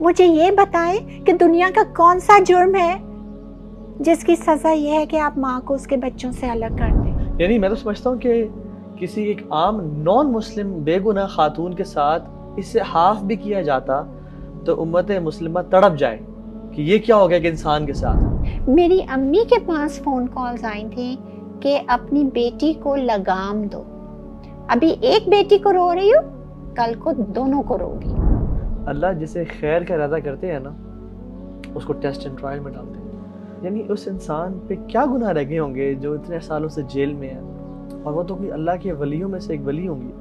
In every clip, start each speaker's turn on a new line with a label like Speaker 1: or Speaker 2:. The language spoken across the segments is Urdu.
Speaker 1: مجھے یہ بتائیں کہ دنیا کا کون سا جرم ہے جس کی سزا یہ ہے کہ آپ ماں کو اس کے بچوں سے الگ کر دیں؟
Speaker 2: یعنی میں تو سمجھتا ہوں کہ کسی ایک عام نان مسلم بے گناہ خاتون کے ساتھ اس سے ہاف بھی کیا جاتا تو امت مسلمہ تڑپ جائے کہ یہ کیا ہو گیا کہ انسان کے ساتھ.
Speaker 1: میری امی کے پاس فون کالز آئی تھیں کہ اپنی بیٹی کو لگام دو، ابھی ایک بیٹی کو رو رہی ہوں، کل کو دونوں کو رو گی.
Speaker 2: اللہ جسے خیر کا ارادہ کرتے ہیں نا اس کو ٹیسٹ اینڈ ٹرائل میں ڈالتے ہیں. یعنی اس انسان پہ کیا گناہ رہ گئے ہوں گے جو اتنے سالوں سے جیل میں ہے، اور وہ تو کوئی اللہ کے ولیوں میں سے ایک ولی ہوں گی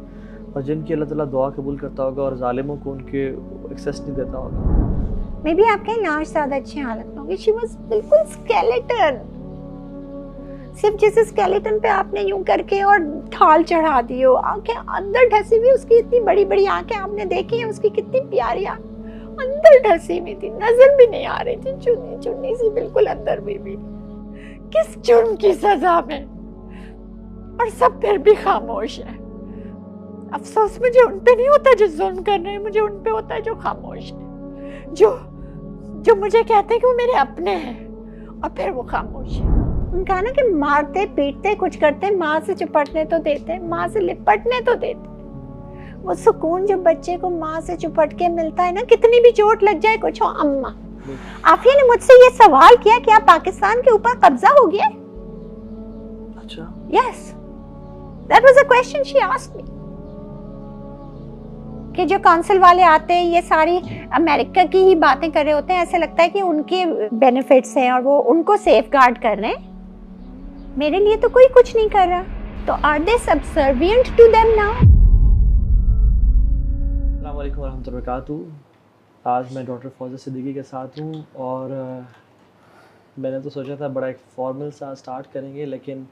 Speaker 2: اور جن کی اللہ تعالیٰ دعا قبول کرتا ہوگا اور ظالموں کو ان کے ایکسیس نہیں دیتا ہوگا.
Speaker 1: میں بھی آپ کہیں لاش زیادہ اچھی حالت میں ہوگی. شی واز بالکل اسکیلیٹن، صرف جس اسکیلیٹن پہ آپ نے یوں کر کے اور ڈھال چڑھا دی ہو، آنکھیں اندر ڈھسی ہوئی، اس کی اتنی بڑی بڑی آنکھیں آپ نے دیکھی ہیں، اس کی کتنی پیاری اندر ڈھسی ہوئی تھی، نظر بھی نہیں آ رہی تھی، چنی چنی سی بالکل اندر بھی. کس جرم کی سزا میں، اور سب پھر بھی خاموش ہے. افسوس مجھے ان پہ نہیں ہوتا جو ظلم کر رہے ہیں، مجھے ان پہ ہوتا ہے جو خاموش ہے، جو مجھے کہتے ہیں کہ وہ میرے اپنے ہیں اور پھر وہ خاموش ہے. ان کا نا کہ مارتے پیٹتے کچھ کرتے، ماں سے چپٹنے تو دیتے، ماں سے لپٹنے تو دیتے. وہ سکون جو بچے کو ماں سے چپٹ کے ملتا ہے نا، کتنی بھی چوٹ لگ جائے کچھ ہو. اماں عافیہ نے مجھ سے یہ سوال کیا کہ آپ پاکستان کے اوپر قبضہ ہو گیا؟
Speaker 2: اچھا.
Speaker 1: Yes, that was a question she asked me. کہ جو کونسل والے آتے ہیں یہ ساری امریکہ کی ہی باتیں کر رہے ہوتے ہیں، ایسے لگتا ہے کہ ان کے بینیفٹس ہیں اور وہ ان کو سیف گارڈ کر رہے ہیں. میرے لیے تو کوئی کچھ نہیں کر رہا، تو are they subservient to them now?
Speaker 2: السلام علیکم ورحمۃ اللہ وبرکاتہ. آج میں ڈاکٹر فوزیہ صدیقی کے ساتھ ہوں اور میں نے تو سوچا تھا بڑا ایک فارمل سا سٹارٹ کریں گے لیکن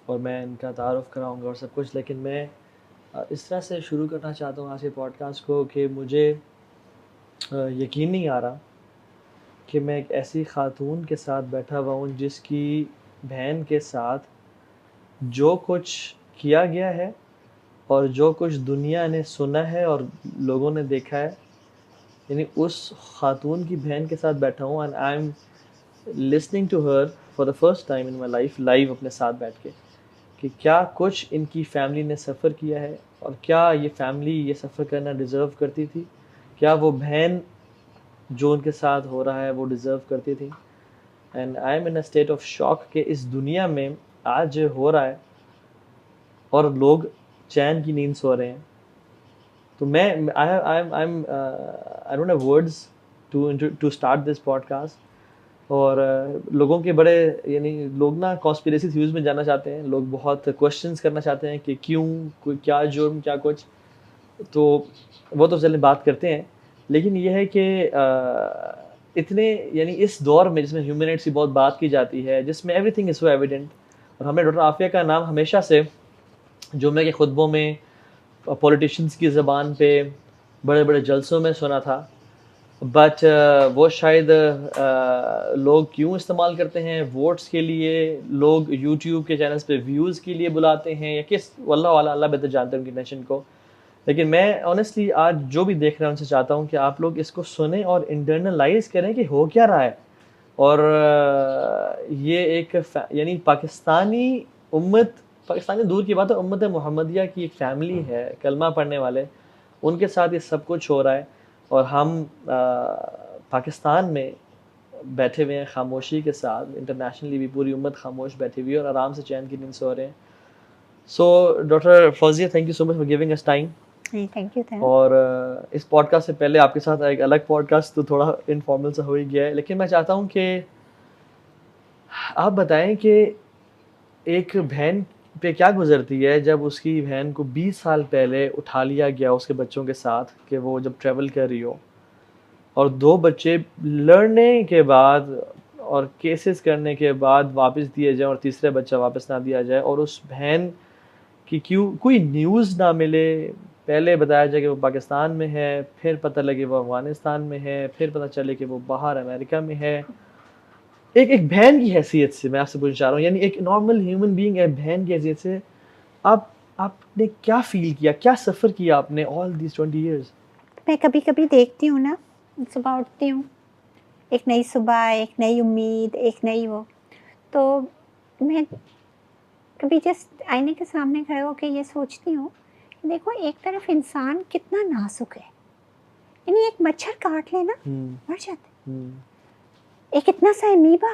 Speaker 2: اور میں ان کا تعارف کراؤں گا اور سب کچھ، لیکن میں اس طرح سے شروع کرنا چاہتا ہوں آج کے پوڈ کاسٹ کو کہ مجھے یقین نہیں آ رہا کہ میں ایک ایسی خاتون کے ساتھ بیٹھا ہوا ہوں جس کی بہن کے ساتھ جو کچھ کیا گیا ہے اور جو کچھ دنیا نے سنا ہے اور لوگوں نے دیکھا ہے، یعنی اس خاتون کی بہن کے ساتھ بیٹھا ہوں and I am listening to her for the first time in my life live اپنے ساتھ بیٹھ کے کہ کیا کچھ ان کی فیملی نے سفر کیا ہے اور کیا یہ فیملی یہ سفر کرنا ڈیزرو کرتی تھی، کیا وہ بہن جو ان کے ساتھ ہو رہا ہے وہ ڈیزرو کرتی تھی. And I M in a state of shock کہ اس دنیا میں آج ہو رہا ہے اور لوگ چین کی نیند سو رہے ہیں. تو میں I don't have words to start this podcast. اور لوگوں کے بڑے یعنی لوگ نا کانسپیریسی تھیوریز میں جانا چاہتے ہیں، لوگ بہت کوشچنس کرنا چاہتے ہیں کہ کیوں، کوئی کیا جرم، کیا کچھ، تو وہ تو چلیں بات کرتے ہیں. لیکن یہ ہے کہ اتنے یعنی اس دور میں جس میں ہیومن رائٹس کی بہت بات کی جاتی ہے، جس میں every thing is so evident, اور ہمیں ڈاکٹر عافیہ کا نام ہمیشہ سے جمعے کے خطبوں میں پولیٹیشنز کی زبان پہ بڑے بڑے جلسوں میں سنا تھا، بٹ وہ شاید لوگ کیوں استعمال کرتے ہیں ووٹس کے لیے، لوگ یوٹیوب کے چینلز پہ ویوز کے لیے بلاتے ہیں یا کس، واللہ والا اللہ بہتر جانتے ہیں ان کی ٹینشن کو. لیکن میں آنیسٹلی آج جو بھی دیکھ رہا ہوں ان سے چاہتا ہوں کہ آپ لوگ اس کو سنیں اور انٹرنلائز کریں کہ ہو کیا رہا ہے. اور یہ ایک یعنی پاکستانی امت، پاکستانی دور کی بات ہے، امت محمدیہ کی ایک فیملی ہے، کلمہ پڑھنے والے، ان کے ساتھ یہ سب کچھ ہو رہا ہے اور ہم پاکستان میں بیٹھے ہوئے ہیں خاموشی کے ساتھ. انٹرنیشنلی بھی پوری امت خاموش بیٹھی ہوئی ہے اور آرام سے چین کی نیند سو رہے ہیں. So doctor Fauzia thank you so much for giving اس ٹائم.
Speaker 1: Thank you.
Speaker 2: اور اس پوڈ کاسٹ سے پہلے آپ کے ساتھ ایک الگ پوڈ کاسٹ تو تھوڑا انفارمل سا ہو ہی گیا ہے، لیکن میں چاہتا ہوں کہ آپ بتائیں کہ ایک بہن پہ کیا گزرتی ہے جب اس کی بہن کو 20 سال پہلے اٹھا لیا گیا اس کے بچوں کے ساتھ کہ وہ جب ٹریول کر رہی ہو، اور 2 بچے لڑنے کے بعد اور کیسز کرنے کے بعد واپس دیے جائیں اور تیسرا بچہ واپس نہ دیا جائے، اور اس بہن کی کیوں کوئی نیوز نہ ملے. پہلے بتایا جائے کہ وہ پاکستان میں ہے، پھر پتہ لگے وہ افغانستان میں ہے، پھر پتہ چلے کہ وہ باہر امریکہ میں ہے. ایک بہن کی حیثیت سے میں آپ سے پوچھنا چاہ رہا ہوں، یعنی ایک نارمل ہیومن بینگ ہے، بہن کی حیثیت سے آپ نے کیا فیل کیا، کیا سفر کیا آپ نے آل دیز 20 ایئرز؟
Speaker 1: میں کبھی کبھی دیکھتی ہوں نا صبح اٹھتی ہوں، ایک نئی صبح، ایک نئی امید، ایک نئی وہ. تو میں کبھی جسٹ آئینے کے سامنے کھڑے ہو کے یہ سوچتی ہوں کہ دیکھو ایک طرف انسان کتنا نازک ہے، یعنی ایک مچھر کاٹ لینا مر جاتے، ایک اتنا سا امیبا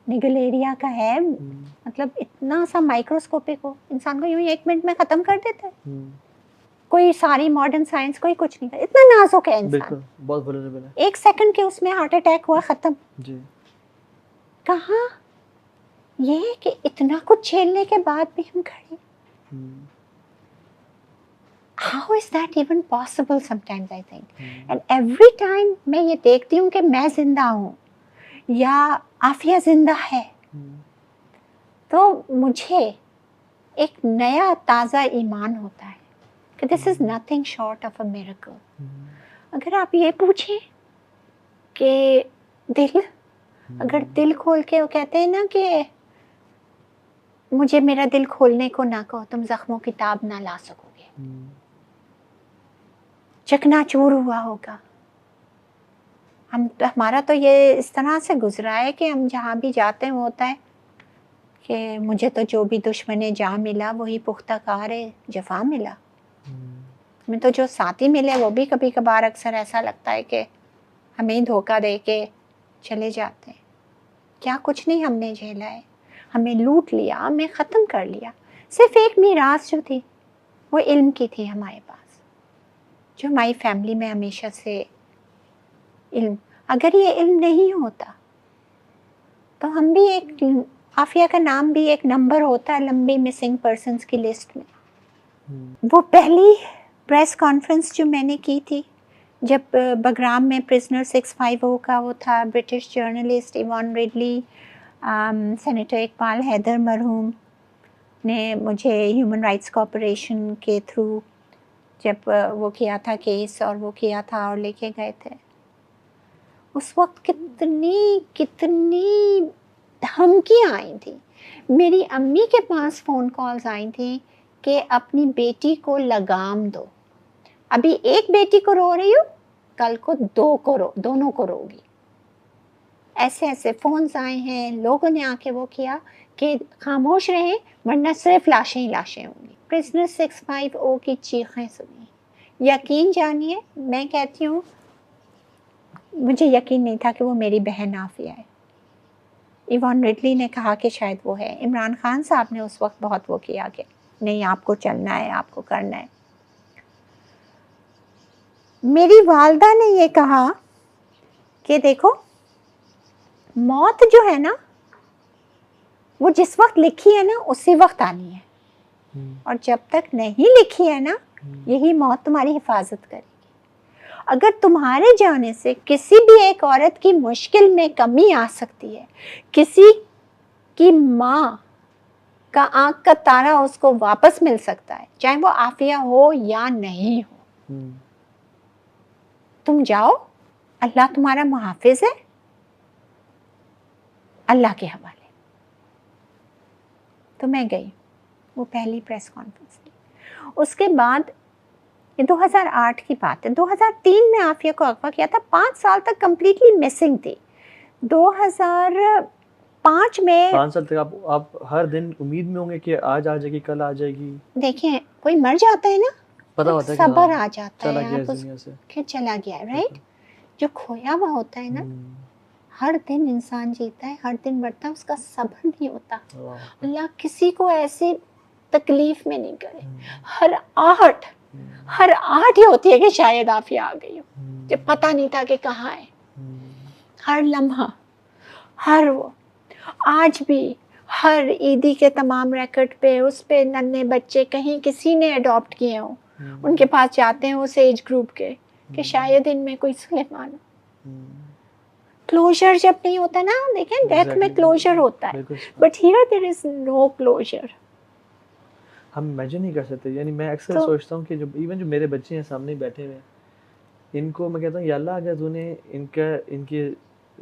Speaker 1: نیگلیریا کا ہے، مطلب اتنا سا مائکروسکوپک ہو، انسان کو یوں ہی 1 منٹ میں ختم کر دیتا ہے. کوئی ساری ماڈرن سائنس کوئی کچھ نہیں کرتا، اتنا نازک ہے انسان،
Speaker 2: بالکل بہت vulnerable ہے.
Speaker 1: 1 سیکنڈ کے اس میں ہارٹ اٹیک ہوا ختم.
Speaker 2: جی
Speaker 1: کہاں یہ کہ اتنا کچھ جھیلنے کے بعد بھی ہم کھڑے. How is that even possible sometimes I think. And every time میں یہ دیکھتی ہوں کہ میں زندہ ہوں یا عافیہ زندہ ہے تو مجھے ایک نیا تازہ ایمان ہوتا ہے کہ this is nothing short of a miracle. اگر آپ یہ پوچھیں کہ دل، اگر دل کھول کے، وہ کہتے ہیں نا کہ مجھے میرا دل کھولنے کو نہ کہو تم زخموں کی تاب نہ لا سکو گے، چکنا چور ہوا ہوگا. ہمارا تو یہ اس طرح سے گزرا ہے کہ ہم جہاں بھی جاتے ہیں وہ ہوتا ہے کہ مجھے تو جو بھی دشمن جاں ملا وہی پختہ کار جفا ملا. میں تو جو ساتھی ملے وہ بھی کبھی کبھار اکثر ایسا لگتا ہے کہ ہمیں دھوکہ دے کے چلے جاتے ہیں. کیا کچھ نہیں ہم نے جھیلا ہے، ہمیں لوٹ لیا، ہمیں ختم کر لیا. صرف ایک میراث جو تھی وہ علم کی تھی ہمارے پاس، جو ہماری فیملی میں ہمیشہ سے علم. اگر یہ علم نہیں ہوتا تو ہم بھی ایک، عافیہ کا نام بھی ایک نمبر ہوتا ہے لمبی مسنگ پرسنس کی لسٹ میں. وہ پہلی پریس کانفرنس جو میں نے کی تھی جب بگرام میں پرزنر 650 کا وہ تھا، برٹش جرنلسٹ ایوان ریڈلی، سینیٹر اقبال حیدر مرحوم نے مجھے ہیومن رائٹس کارپوریشن کے تھرو جب وہ کیا تھا کیس اور وہ کیا تھا اور لے کے گئے تھے. اس وقت کتنی دھمکیاں آئی تھیں. میری امی کے پاس فون کالز آئی تھیں کہ اپنی بیٹی کو لگام دو، ابھی ایک بیٹی کو رو رہی ہو، کل کو دونوں کو روگی. ایسے ایسے فونز آئے ہیں، لوگوں نے آ کے وہ کیا کہ خاموش رہیں ورنہ صرف لاشیں ہی لاشیں ہوں گی. پرزنر 650 کی چیخیں سنی. یقین جانیے میں کہتی ہوں مجھے یقین نہیں تھا کہ وہ میری بہن عافیہ ہے. ایوان ریڈلی نے کہا کہ شاید وہ ہے. عمران خان صاحب نے اس وقت بہت وہ کیا کہ نہیں آپ کو چلنا ہے، آپ کو کرنا ہے. میری والدہ نے یہ کہا کہ دیکھو موت جو ہے نا وہ جس وقت لکھی ہے نا اسی وقت آنی ہے، اور جب تک نہیں لکھی ہے نا یہی موت تمہاری حفاظت کرے گی. اگر تمہارے جانے سے کسی بھی ایک عورت کی مشکل میں کمی آ سکتی ہے، کسی کی ماں کا آنکھ کا تارا اس کو واپس مل سکتا ہے، چاہے وہ عافیہ ہو یا نہیں ہو، تم جاؤ، اللہ تمہارا محافظ ہے، اللہ کے حوالے. تو میں گئی، وہ پہلی پریس کانفرنس تھی. اس کے بعد 2008 کی بات ہے، 2003 میں عافیہ کو اغوا کیا تھا، 5 سال تک کمپلیٹلی مسنگ تھی. 2005 میں
Speaker 2: 5 سال تک آپ ہر دن امید میں ہوں گے کہ آج آ جائے گی، کل آ جائے گی.
Speaker 1: دیکھیں کوئی مر جاتا ہے نا
Speaker 2: پتہ ہوتا ہے کہ
Speaker 1: صبر آ جاتا
Speaker 2: چلا
Speaker 1: ہے،
Speaker 2: گیا
Speaker 1: آپ
Speaker 2: اس دنیا سے،
Speaker 1: کہ چلا گیا ہے، رائٹ. جو کھویا ہوا ہوتا ہے نا ہر دن انسان جیتا ہے، ہر دن بڑھتا ہے، اس کا صبر نہیں ہوتا. اللہ کسی کو ایسی تکلیف میں نہیں کرے. ہر آہٹ یہ ہوتی ہے کہ شاید عافیہ آ گئی ہو، جب پتہ نہیں تھا کہ کہاں ہے. ہر لمحہ، ہر وہ آج بھی ہر عیدی کے تمام ریکٹ پہ اس پہ ننھے بچے کہیں کسی نے اڈاپٹ کیے ہوں، ان کے پاس جاتے ہیں اس ایج گروپ کے کہ شاید ان میں کوئی سلیمان ہو. کلوجر جب نہیں ہوتا نا، دیکھیں ڈیتھ میں کلوجر ہوتا ہے، but here there is no closure.
Speaker 2: ہم امیجن نہیں کر سکتے. یعنی میں اکثر سوچتا ہوں کہ جو ایون جو میرے بچے ہیں سامنے بیٹھے ہوئے، ان کو میں کہتا ہوں یا اللہ اگر تو نے ان کے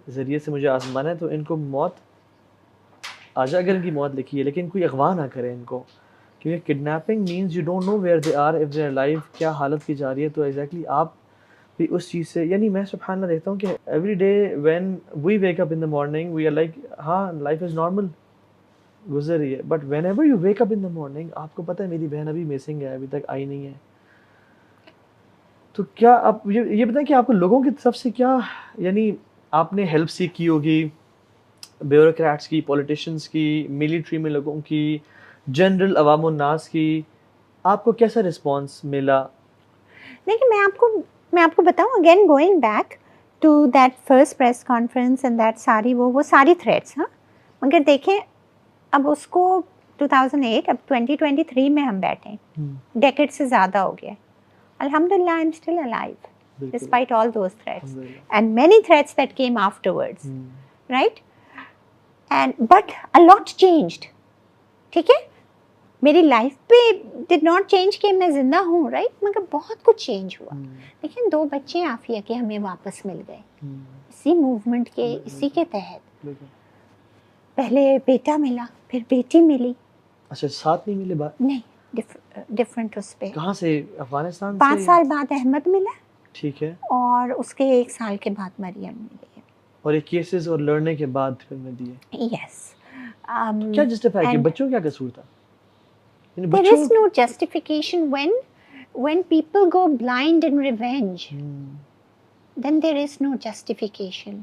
Speaker 2: ذریعے سے مجھے آزمانا ہے تو ان کو موت آ جائے اگر ان کی موت لکھی ہے، لیکن کوئی اغوا نہ کرے ان کو، کیونکہ kidnapping means you don't know where they are, if they are alive, کیا حالت کی جا رہی ہے. تو ایگزیکٹلی آپ بھی اس چیز سے. یعنی میں سبحان اللہ دیکھتا ہوں کہ every day when we wake up in the morning we are like ہاں لائف از نارمل گزر رہی ہے, but whenever you wake up in the morning, آپ کو پتہ ہے میری بہن ابھی مسنگ ہے, ابھی تک آئی نہیں ہے. تو کیا آپ یہ بتائیں کہ آپ کو لوگوں کی طرف سے کیا, یعنی آپ نے ہیلپ سیکھ کی ہوگی بیوروکریٹس کی, پولیٹیشنس کی, ملٹری میں لوگوں کی, جنرل عوام الناس کی, آپ کو کیسا رسپانس ملا؟
Speaker 1: دیکھیں میں آپ کو بتاؤں again going back to that first press conference and that ساری وہ ساری تھریٹس, ہاں مگر دیکھیں اب اس کو 2008 اب 2023 میں ہم بیٹھے, ڈیکیڈ سے زیادہ ہو گیا. الحمدللہ I am still alive despite all those threats and many threats that came afterwards, right, and but a lot changed. ٹھیک ہے, میری لائف پہ ڈڈ ناٹ چینج کہ میں زندہ ہوں, رائٹ, مگر بہت کچھ چینج ہوا. لیکن 2 بچے عافیہ کے ہمیں واپس مل گئے اسی موومنٹ کے, اسی کے تحت. پہلے بیٹا ملا, پھر بیٹی ملی.
Speaker 2: اچھا ساتھ نہیں ملے بات؟
Speaker 1: نہیں, ڈفرنٹ. اس پہ
Speaker 2: کہاں سے؟ افغانستان
Speaker 1: 5 سال بعد احمد ملا.
Speaker 2: ٹھیک ہے.
Speaker 1: اور اس کے 1 سال کے بعد مریم ملی.
Speaker 2: اور یہ کیسز اور لڑنے کے بعد پھر میں دیے.
Speaker 1: یس.
Speaker 2: کیا جسٹیفائی کہ بچوں کیا قصور تھا؟
Speaker 1: There is no justification when people go blind in revenge. Then there is no justification.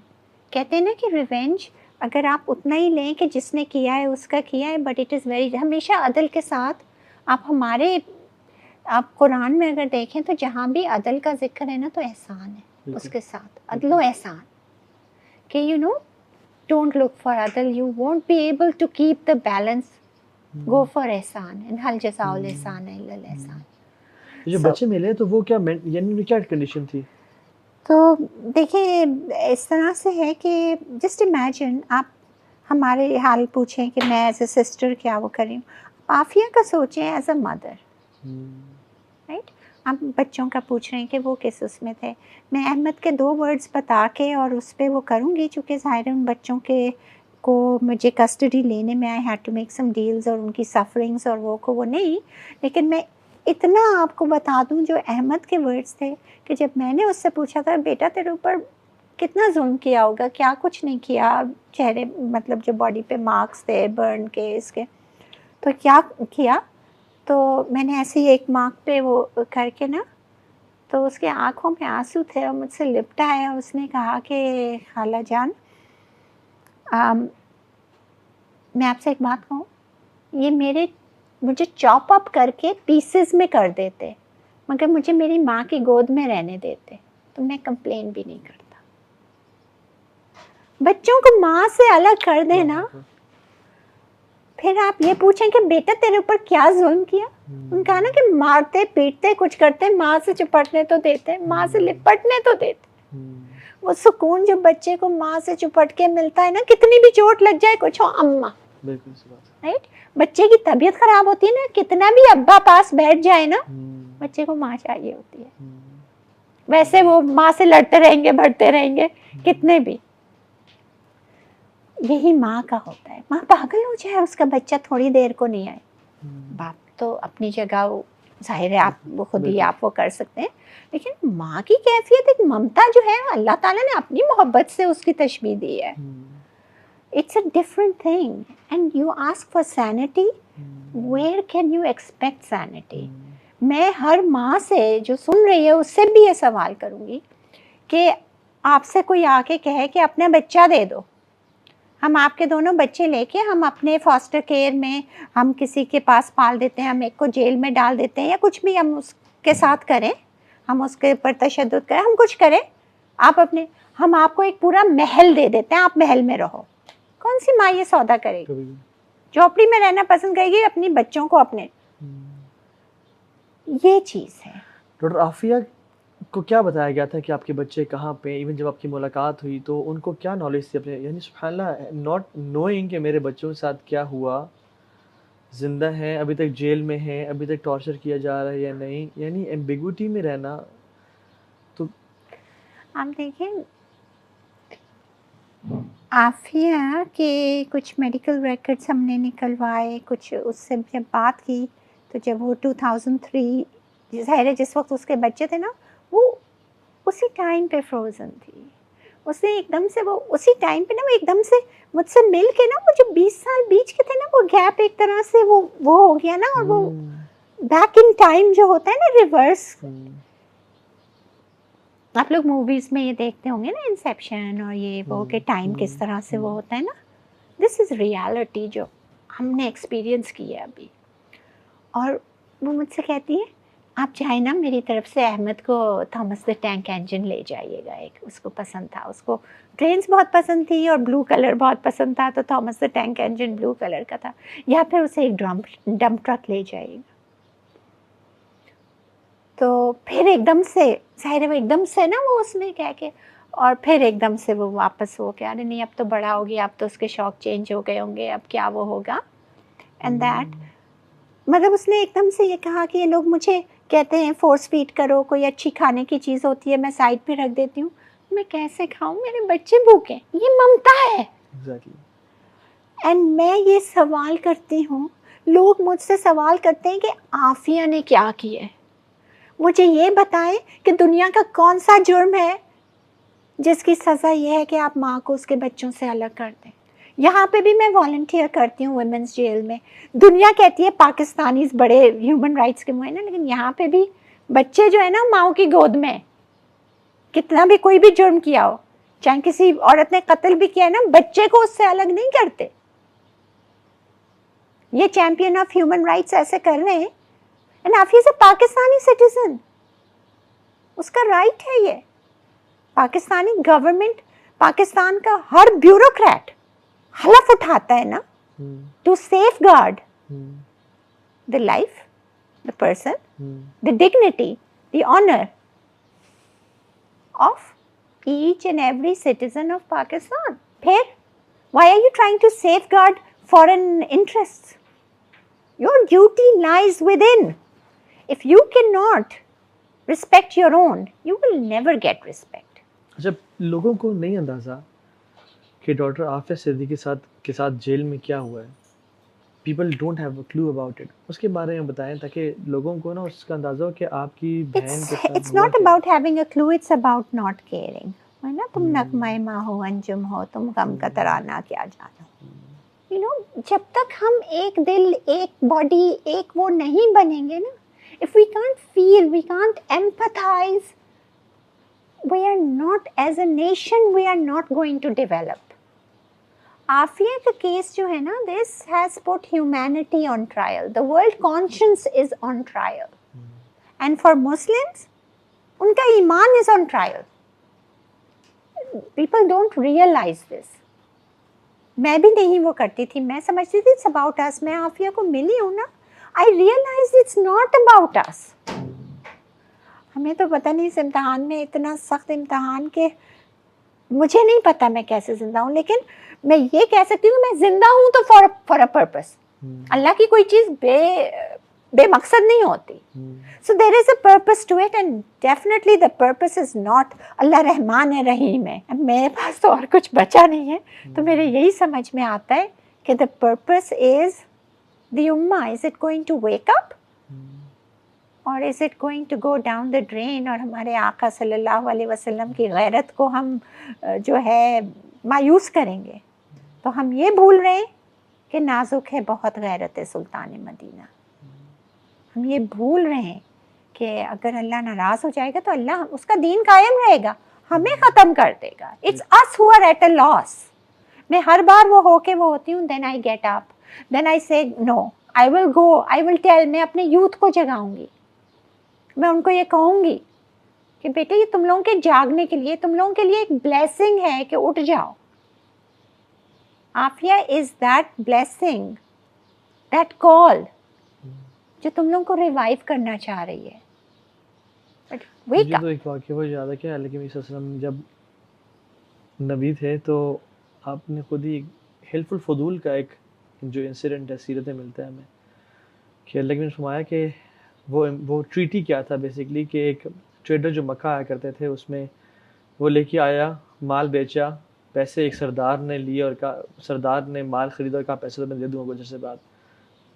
Speaker 1: کہتے ہیں نا کہ ریونج اگر آپ اتنا ہی لیں کہ جس نے کیا ہے اس کا کیا ہے, بٹ اٹ از ویری, ہمیشہ عدل کے ساتھ. آپ قرآن میں اگر دیکھیں تو جہاں بھی عدل کا ذکر ہے نا تو احسان ہے اس کے ساتھ, عدل و احسان, کہ you know don't look for عدل, you won't be able to keep the balance, go for احسان, ان حل جزاء الاحسان الا الاحسان.
Speaker 2: جو بچے ملے تو وہ کیا یعنی کیا کنڈیشن تھی؟
Speaker 1: تو دیکھیں اس طرح سے ہے کہ جسٹ امیجن آپ ہمارے حال پوچھیں کہ میں ایز اے سسٹر کیا وہ کر رہی ہوں, عافیہ کا سوچیں ایز اے مدر, رائٹ. آپ بچوں کا پوچھ رہے ہیں کہ وہ کس اس میں تھے. میں احمد کے 2 ورڈز بتا کے اور اس پہ وہ کروں گی, چونکہ ظاہر ان بچوں کے کو مجھے کسٹڈی لینے میں I had to make some deals, اور ان کی سفرنگس اور وہ نہیں. لیکن میں اتنا آپ کو بتا دوں جو احمد کے ورڈز تھے کہ جب میں نے اس سے پوچھا تھا بیٹا تیرے اوپر کتنا ظلم کیا ہوگا, کیا کچھ نہیں کیا, چہرے مطلب جو باڈی پہ مارکس تھے برن کے اس کے, تو کیا کیا. تو میں نے ایسے ہی ایک مارک پہ وہ کر کے نا, تو اس کے آنکھوں میں آنسو تھے اور مجھ سے لپٹا ہے. اس نے کہا کہ خالہ جان میں آپ سے ایک بات کہوں, یہ مجھے چاپ اپ کر کے پیسز میں کر دیتے مگر مجھے میری ماں کی گود میں رہنے دیتے تو میں کمپلین بھی نہیں کرتا. بچوں کو ماں سے الگ کر دینا, پھر آپ یہ پوچھیں کہ بیٹا تیرے اوپر کیا ظلم کیا. ان کہا نا کہ مارتے پیٹتے کچھ کرتے, ماں سے چپٹنے تو دیتے, ماں سے لپٹنے تو دیتے. وہ سکون جو بچے کو ماں سے چپٹ کے ملتا ہے نا, کتنی بھی چوٹ لگ جائے کچھ ہو اماں, رائٹ. بچے کی طبیعت خراب ہوتی ہے نا, کتنا بھی ابا پاس بیٹھ جائے نا, بچے کو ماں چاہیے ہوتی ہے. ویسے وہ ماں سے لڑتے رہیں گے, بڑھتے رہیں گے کتنے بھی, یہی ماں کا ہوتا ہے. ماں پاگل ہو جائے اس کا بچہ تھوڑی دیر کو نہیں آئے. باپ تو اپنی جگہ ظاہر ہے آپ وہ خود ہی آپ وہ کر سکتے ہیں, لیکن ماں کی کیفیت ایک ممتا جو ہے اللہ تعالیٰ نے اپنی محبت سے اس کی تشبیہ دی ہے. It's a different thing and you ask for sanity, where can you expect sanity? میں ہر ماں سے جو سن رہی ہے اس سے بھی یہ سوال کروں گی کہ آپ سے کوئی آ کے کہے کہ اپنا بچہ دے دو, ہم آپ کے دونوں بچے لے کے ہم اپنے فاسٹر کیئر میں ہم کسی کے پاس پال دیتے ہیں, ہم ایک کو جیل میں ڈال دیتے ہیں یا کچھ بھی ہم اس کے ساتھ کریں, ہم اس کے اوپر تشدد کریں, ہم کچھ کریں, ہم آپ کو ایک پورا محل دے دیتے ہیں, آپ محل میں رہو. کون سی ماں یہ سودا کرے گی؟ جھوپڑی میں رہنا پسند کرے گی اپنی بچوں کو اپنے. یہ چیز ہے.
Speaker 2: ڈاکٹر عافیہ کو کیا بتایا گیا تھا کہ آپ کے بچے کہاں پہ, ایون جب آپ کی ملاقات ہوئی تو ان کو کیا نالج تھی اپنے, یعنی سبحان اللہ ناٹ نوئنگ کہ میرے بچوں کے ساتھ کیا ہوا, زندہ ہیں ابھی تک, جیل میں ہیں ابھی تک, ٹارچر کیا جا رہا ہے یا نہیں, یعنی ایمبیگوٹی میں رہنا. تو
Speaker 1: آپ دیکھیں عافیہ کے کچھ میڈیکل ریکارڈس ہم نے نکلوائے, کچھ اس سے جب بات کی تو جب وہ 2003 ظاہر ہے جس وقت اس کے بچے تھے نا, وہ اسی ٹائم پہ فروزن تھی. اس نے ایک دم سے وہ اسی ٹائم پہ نا وہ ایک دم سے مجھ سے مل کے نا وہ جو 20 سال بیچ کے تھے نا وہ گیپ ایک طرح سے وہ ہو گیا نا, اور وہ بیک ان ٹائم جو ہوتا ہے نا ریورس. آپ لوگ موویز میں یہ دیکھتے ہوں گے نا انسیپشن اور یہ وہ کہ ٹائم کس طرح سے وہ ہوتا ہے نا, دس از ریالٹی جو ہم نے ایکسپیرئنس کی ہے ابھی. اور وہ مجھ سے کہتی ہے آپ چاہیں نا میری طرف سے احمد کو تھامس دا ٹینک انجن لے جائیے گا, ایک اس کو پسند تھا, اس کو ٹرینس بہت پسند تھی اور بلو کلر بہت پسند تھا, تو Thomas the tank engine blue colour کا تھا, یا پھر اسے ایک ڈمپ ٹرک لے جائیے گا. تو پھر ایک دم سے ظاہر ہے وہ ایک دم سے نا وہ اس میں کہہ کے, اور پھر ایک دم سے وہ واپس ہو کے ارے نہیں اب تو بڑا ہو گیا, اب تو اس کے شوق چینج ہو گئے ہوں گے, اب کیا وہ ہوگا. اینڈ دیٹ مطلب اس نے ایک دم سے یہ کہا کہ یہ لوگ مجھے کہتے ہیں فورس فیڈ کرو, کوئی اچھی کھانے کی چیز ہوتی ہے میں سائڈ پہ رکھ دیتی ہوں, میں کیسے کھاؤں, میرے بچے بھوکے, یہ ممتا ہے. اینڈ میں یہ سوال کرتی ہوں, لوگ مجھ سے سوال کرتے ہیں کہ عافیہ نے کیا کیا ہے, مجھے یہ بتائیں کہ دنیا کا کون سا جرم ہے جس کی سزا یہ ہے کہ آپ ماں کو اس کے بچوں سے الگ کر دیں. یہاں پہ بھی میں والنٹیئر کرتی ہوں ویمنس جیل میں. دنیا کہتی ہے پاکستانیز بڑے ہیومن رائٹس کے ہوئے نا, لیکن یہاں پہ بھی بچے جو ہے نا ماؤں کی گود میں, کتنا بھی کوئی بھی جرم کیا ہو, چاہے کسی عورت نے قتل بھی کیا ہے نا, بچے کو اس سے الگ نہیں کرتے. یہ چیمپئن آف ہیومن رائٹس ایسے کر رہے ہیں, and Aafia is a Pakistani citizen, اس کا رائٹ ہے یہ. پاکستانی گورنمنٹ, پاکستان کا ہر بیوروکریٹ حلف اٹھاتا ہے نا to safeguard the life, the person, the dignity, the honor of each and every citizen of Pakistan. Phir, why are you trying to safeguard foreign interests? Your duty lies within. If you cannot respect your own, you will never get respect.
Speaker 2: جب لوگوں کو نہیں اندازہ کہ ڈاکٹر عافیہ صدیقی کے ساتھ جیل میں کیا ہوا ہے, people don't have a clue about it, اس کے بارے میں بتائیں تاکہ لوگوں کو نا اس کا اندازہ ہو کہ آپ کی بہن کے ساتھ.
Speaker 1: It's not about having a clue, it's about not caring. ہے نا, تم نغمہ ماں ہو, انجم ہو, تم غم کا ترانہ کیا جانو. You know, جب تک ہم ایک دل, ایک باڈی, ایک وہ نہیں بنیں گے نا, if we can't feel, we can't empathize, we are not, as a nation, we are not going to develop. Aafia کا کیس جو ہے نا, this has put humanity on trial. The world conscience is on trial. And for Muslims, ان کا ایمان is on trial. People don't realize this. میں بھی نہیں وہ کرتی تھی, میں سمجھتی تھی it's about us. میں عافیہ کو ملی ہوں نا, I realized it's not about us. ہمیں تو پتہ نہیں اس امتحان میں, اتنا سخت امتحان کہ مجھے نہیں پتا میں کیسے زندہ ہوں, لیکن میں یہ کہہ سکتی ہوں میں زندہ ہوں تو فار اے پرپس. اللہ کی کوئی چیز بے مقصد نہیں ہوتی. So there is a purpose to it, and definitely the purpose is not اللہ رحمان رحیم ہے. میرے پاس تو اور کچھ بچا نہیں ہے, تو میرے یہی سمجھ میں آتا ہے کہ دا پرپس از دی امہ. Is it going to wake up اور is it going to go down the drain, اور ہمارے آقا صلی اللہ علیہ وسلم کی غیرت کو ہم جو ہے مایوس کریں گے. تو ہم یہ بھول رہے ہیں کہ نازک ہے بہت غیرت سلطان مدینہ. ہم یہ بھول رہے ہیں کہ اگر اللہ ناراض ہو جائے گا تو اللہ اس کا دین قائم رہے گا, ہمیں ختم کر دے گا. It's us who are at a loss. میں ہر بار وہ ہو کے وہ ہوتی ہوں, then I get up, then I say no, I will go, I will tell. میں اپنے یوتھ کو جگاؤں گی, میں ان کو یہ کہوں گی کہ بیٹے یہ تم لوگوں کے جاگنے کے لیے, تم لوگوں کے لیے ایک بلیسنگ ہے کہ اٹھ جاؤ. Aafia is that blessing, that call جو تم لوگوں کو ریوائیو کرنا چاہ رہی ہے.
Speaker 2: مجھے تو ایک واقعہ وہ یاد ہے کہ علیہ وسلم صلی اللہ علیہ وسلم جب نبی تھے تو آپ نے خود ہی حلف الفضول کا ایک جو انسیڈنٹ ہے سیرت میں ملتا ہے ہمیں, کہ اللہ نے فرمایا کہ وہ ٹریٹی کیا تھا بیسیکلی, کہ ایک ٹریڈر جو مکہ آیا کرتے تھے اس میں وہ لے کے آیا, مال بیچا, پیسے ایک سردار نے لیے اور کہا, سردار نے مال خریدا اور کہا پیسے تو میں دے دوں گا کچھ عرصے بعد.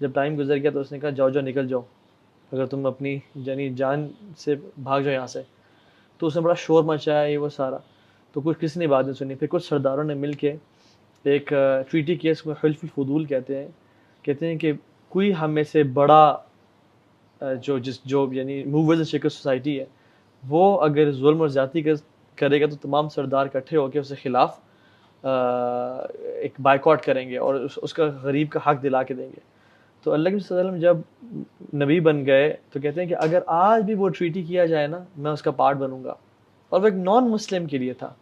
Speaker 2: جب ٹائم گزر گیا تو اس نے کہا جاؤ نکل جاؤ, اگر تم اپنی جان سے بھاگ جاؤ یہاں سے. تو اس نے بڑا شور مچایا یہ وہ سارا, تو کچھ کسی نے بات نہیں سنی. پھر کچھ سرداروں نے مل کے ایک ٹریٹی کیا, اس کو حلف الفضول کہتے ہیں کہ کوئی ہم میں سے بڑا جو یعنی موورز اینڈ شیکرز سوسائٹی ہے, وہ اگر ظلم اور زیادتی کرے گا تو تمام سردار اکٹھے ہو کے اس کے خلاف ایک بائیکاٹ کریں گے اور اس کا غریب کا حق دلا کے دیں گے. تو اللہ کے صلی اللہ علیہ وسلم جب نبی بن گئے تو کہتے ہیں کہ اگر آج بھی وہ ٹریٹی کیا جائے نا, میں اس کا پارٹ بنوں گا. اور وہ ایک نان مسلم کے لیے تھا.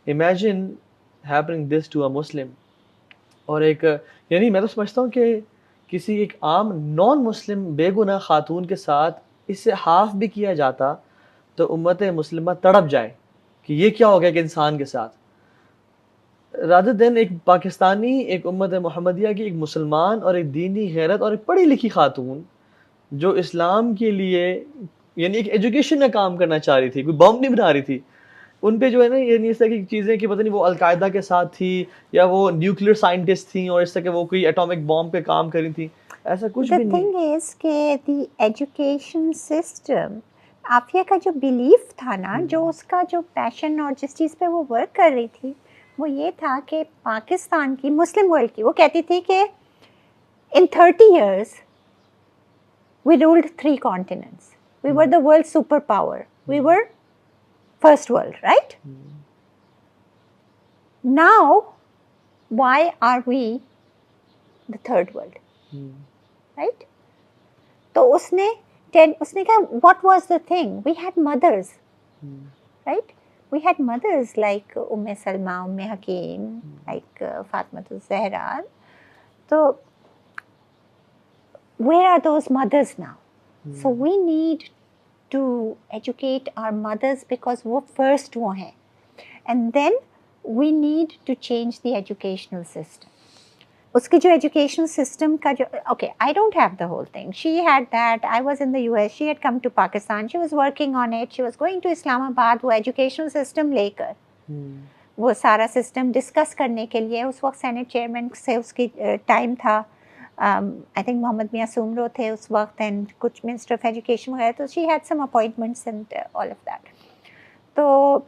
Speaker 2: امیجن ہیپننگ دس ٹو اے مسلم. اور ایک یعنی میں تو سمجھتا ہوں کہ کسی ایک عام نان مسلم بے گناہ خاتون کے ساتھ اس سے ہاف بھی کیا جاتا تو امت مسلمہ تڑپ جائے کہ یہ کیا ہو گیا کہ انسان کے ساتھ. رادر دین ایک پاکستانی, ایک امت محمدیہ کی ایک مسلمان اور ایک دینی غیرت اور ایک پڑھی لکھی خاتون جو اسلام کے لیے یعنی ایک ایجوکیشن کا کام کرنا چاہ رہی تھی, کوئی بم نہیں بنا رہی تھی. ان پہ جو ہے نا یہ اس طرح کی چیزیں کہ پتہ نہیں وہ القاعدہ کے ساتھ تھی یا وہ نیوکلیئر سائنٹسٹ تھیں اور اس طرح کہ وہ کوئی ایٹامک بام پہ کام کر رہی تھیں, ایسا کچھ بھی نہیں.
Speaker 1: The thing is کہ دی ایجوکیشن سسٹم, عافیہ کا جو بیلیف تھا نا, جو اس کا جو پیشن اور جس چیز پہ وہ ورک کر رہی تھی وہ یہ تھا کہ پاکستان کی مسلم ورلڈ کی, وہ کہتی تھی کہ in 30 years we ruled 3 continents, we were the world superpower, we were first world, right? Now why are we the third world, right? تو اس نے کہا what was the thing, we had mothers, right? We had mothers like Salma, Hakim, like Fatima Zahra. So where are those mothers now? So we need to educate our mothers because وہ first وہ ہیں. And then we need to change the educational system. اس کی جو ایجوکیشن سسٹم کا جو okay I don't have the whole thing, she had that, I was in the US, she had come to Pakistan, she was working on it, she was going to Islamabad. وہ ایجوکیشن سسٹم لے کر وہ سارا سسٹم ڈسکس کرنے کے لیے, اس وقت سینٹ چیئرمین سے اس کی ٹائم تھا, آئی تھنک محمد میاں سومرو تھے اس وقت, اینڈ کچھ منسٹر آف ایجوکیشن وغیرہ, تو she had some appointments and all of that. تو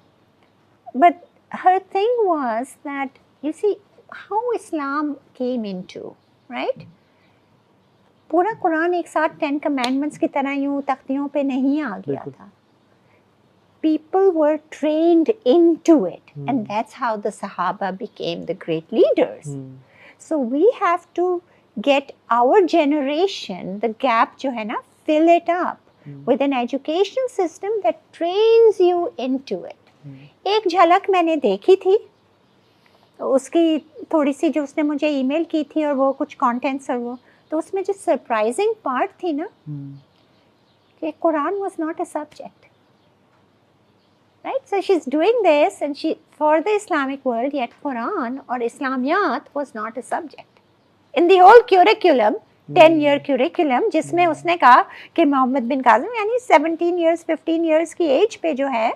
Speaker 1: but her thing was that you see how Islam came into, right? پورا قرآن ایک ساتھ 10 commandments کی طرح یوں تختیوں پہ نہیں آ گیا تھا. People were trained into it, and that's how the Sahaba became the great leaders. So we have to get our generation, the gap جو ہے نا, fill it up with an education system that trains you into it. ایک جھلک میں نے دیکھی تھی اس کی تھوڑی سی, جو اس نے مجھے ای میل کی تھی, اور وہ کچھ کانٹینٹس, اور وہ تو اس میں جو سرپرائزنگ پارٹ تھی نا کہ قرآن was not a subject, right? So she is doing this and she for the Islamic world, yet قرآن اور اسلامیات was not a subject in the whole curriculum, 10-year curriculum, جس میں اس نے کہا کہ محمد بن قاسم یعنی 17 years 15 years کی ایج پہ جو ہے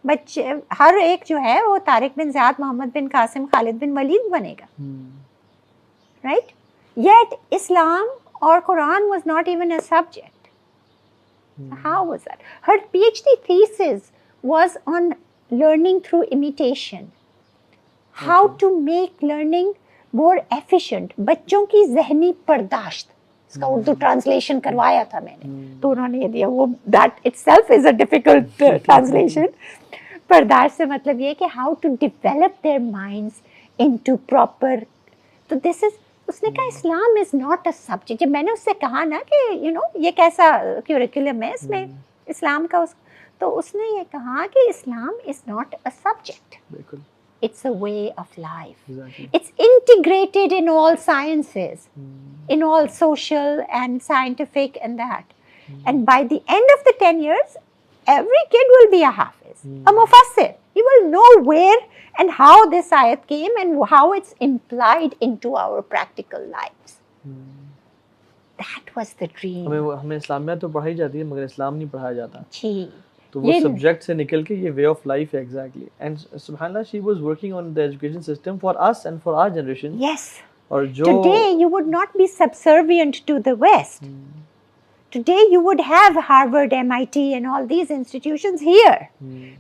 Speaker 1: بچے ہر ایک جو ہے وہ طارق بن زیاد, محمد بن قاسم, خالد بن ولید بنے گا, رائٹ؟ یٹ اسلام اور قرآن was not even a subject. How was that? ہر PhD thesis was on learning through imitation, how to make learning more efficient. بچوں کی ذہنی پرداشت, اس کا اردو ٹرانسلیشن کروایا تھا میں نے, تو انہوں نے یہ دیا, وہ that itself is a difficult translation. پرداشت سے مطلب یہ کہ how to develop their minds into proper. تو this is, اس نے کہا اسلام از ناٹ اے سبجیکٹ. جب میں نے اس سے کہا نا کہ یہ کیسا کیوریکولم ہے اس میں اسلام کا, تو اس نے یہ کہا کہ اسلام is not a subject, it's a way of life. Exactly. It's integrated in all sciences, in all social and scientific and that. And by the end of the 10 years, every kid will be a hafiz, a mufassir. You will know where and how this ayat came and how it's implied into our practical lives. That was the dream.
Speaker 2: ہمیں اسلامیات تو پڑھائی جاتی ہے مگر اسلام نہیں پڑھایا جاتا.
Speaker 1: جی.
Speaker 2: تو وہ سبجیکٹ سے نکل کے یہ وے آف لائف ہے. ایگزیکٹلی. اینڈ سبحان اللہ she was working on the education system for us and for our generation.
Speaker 1: Yes.
Speaker 2: اور جو
Speaker 1: today you would not be subservient to the west. Today you would have Harvard, MIT and all these institutions here.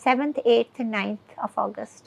Speaker 1: 7th 8th 9th of August,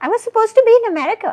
Speaker 1: I was supposed to be in America.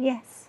Speaker 1: Yes.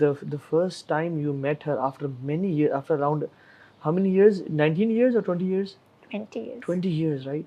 Speaker 2: the first time you met her after many years, after around how many years, 19 years or 20 years?
Speaker 1: 20 years.
Speaker 2: 20 years, right?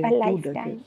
Speaker 1: a
Speaker 2: 2
Speaker 1: lifetime.
Speaker 2: decades,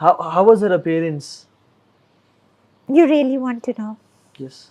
Speaker 2: how was her appearance?
Speaker 1: You really want to know?
Speaker 2: Yes.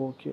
Speaker 2: Okay.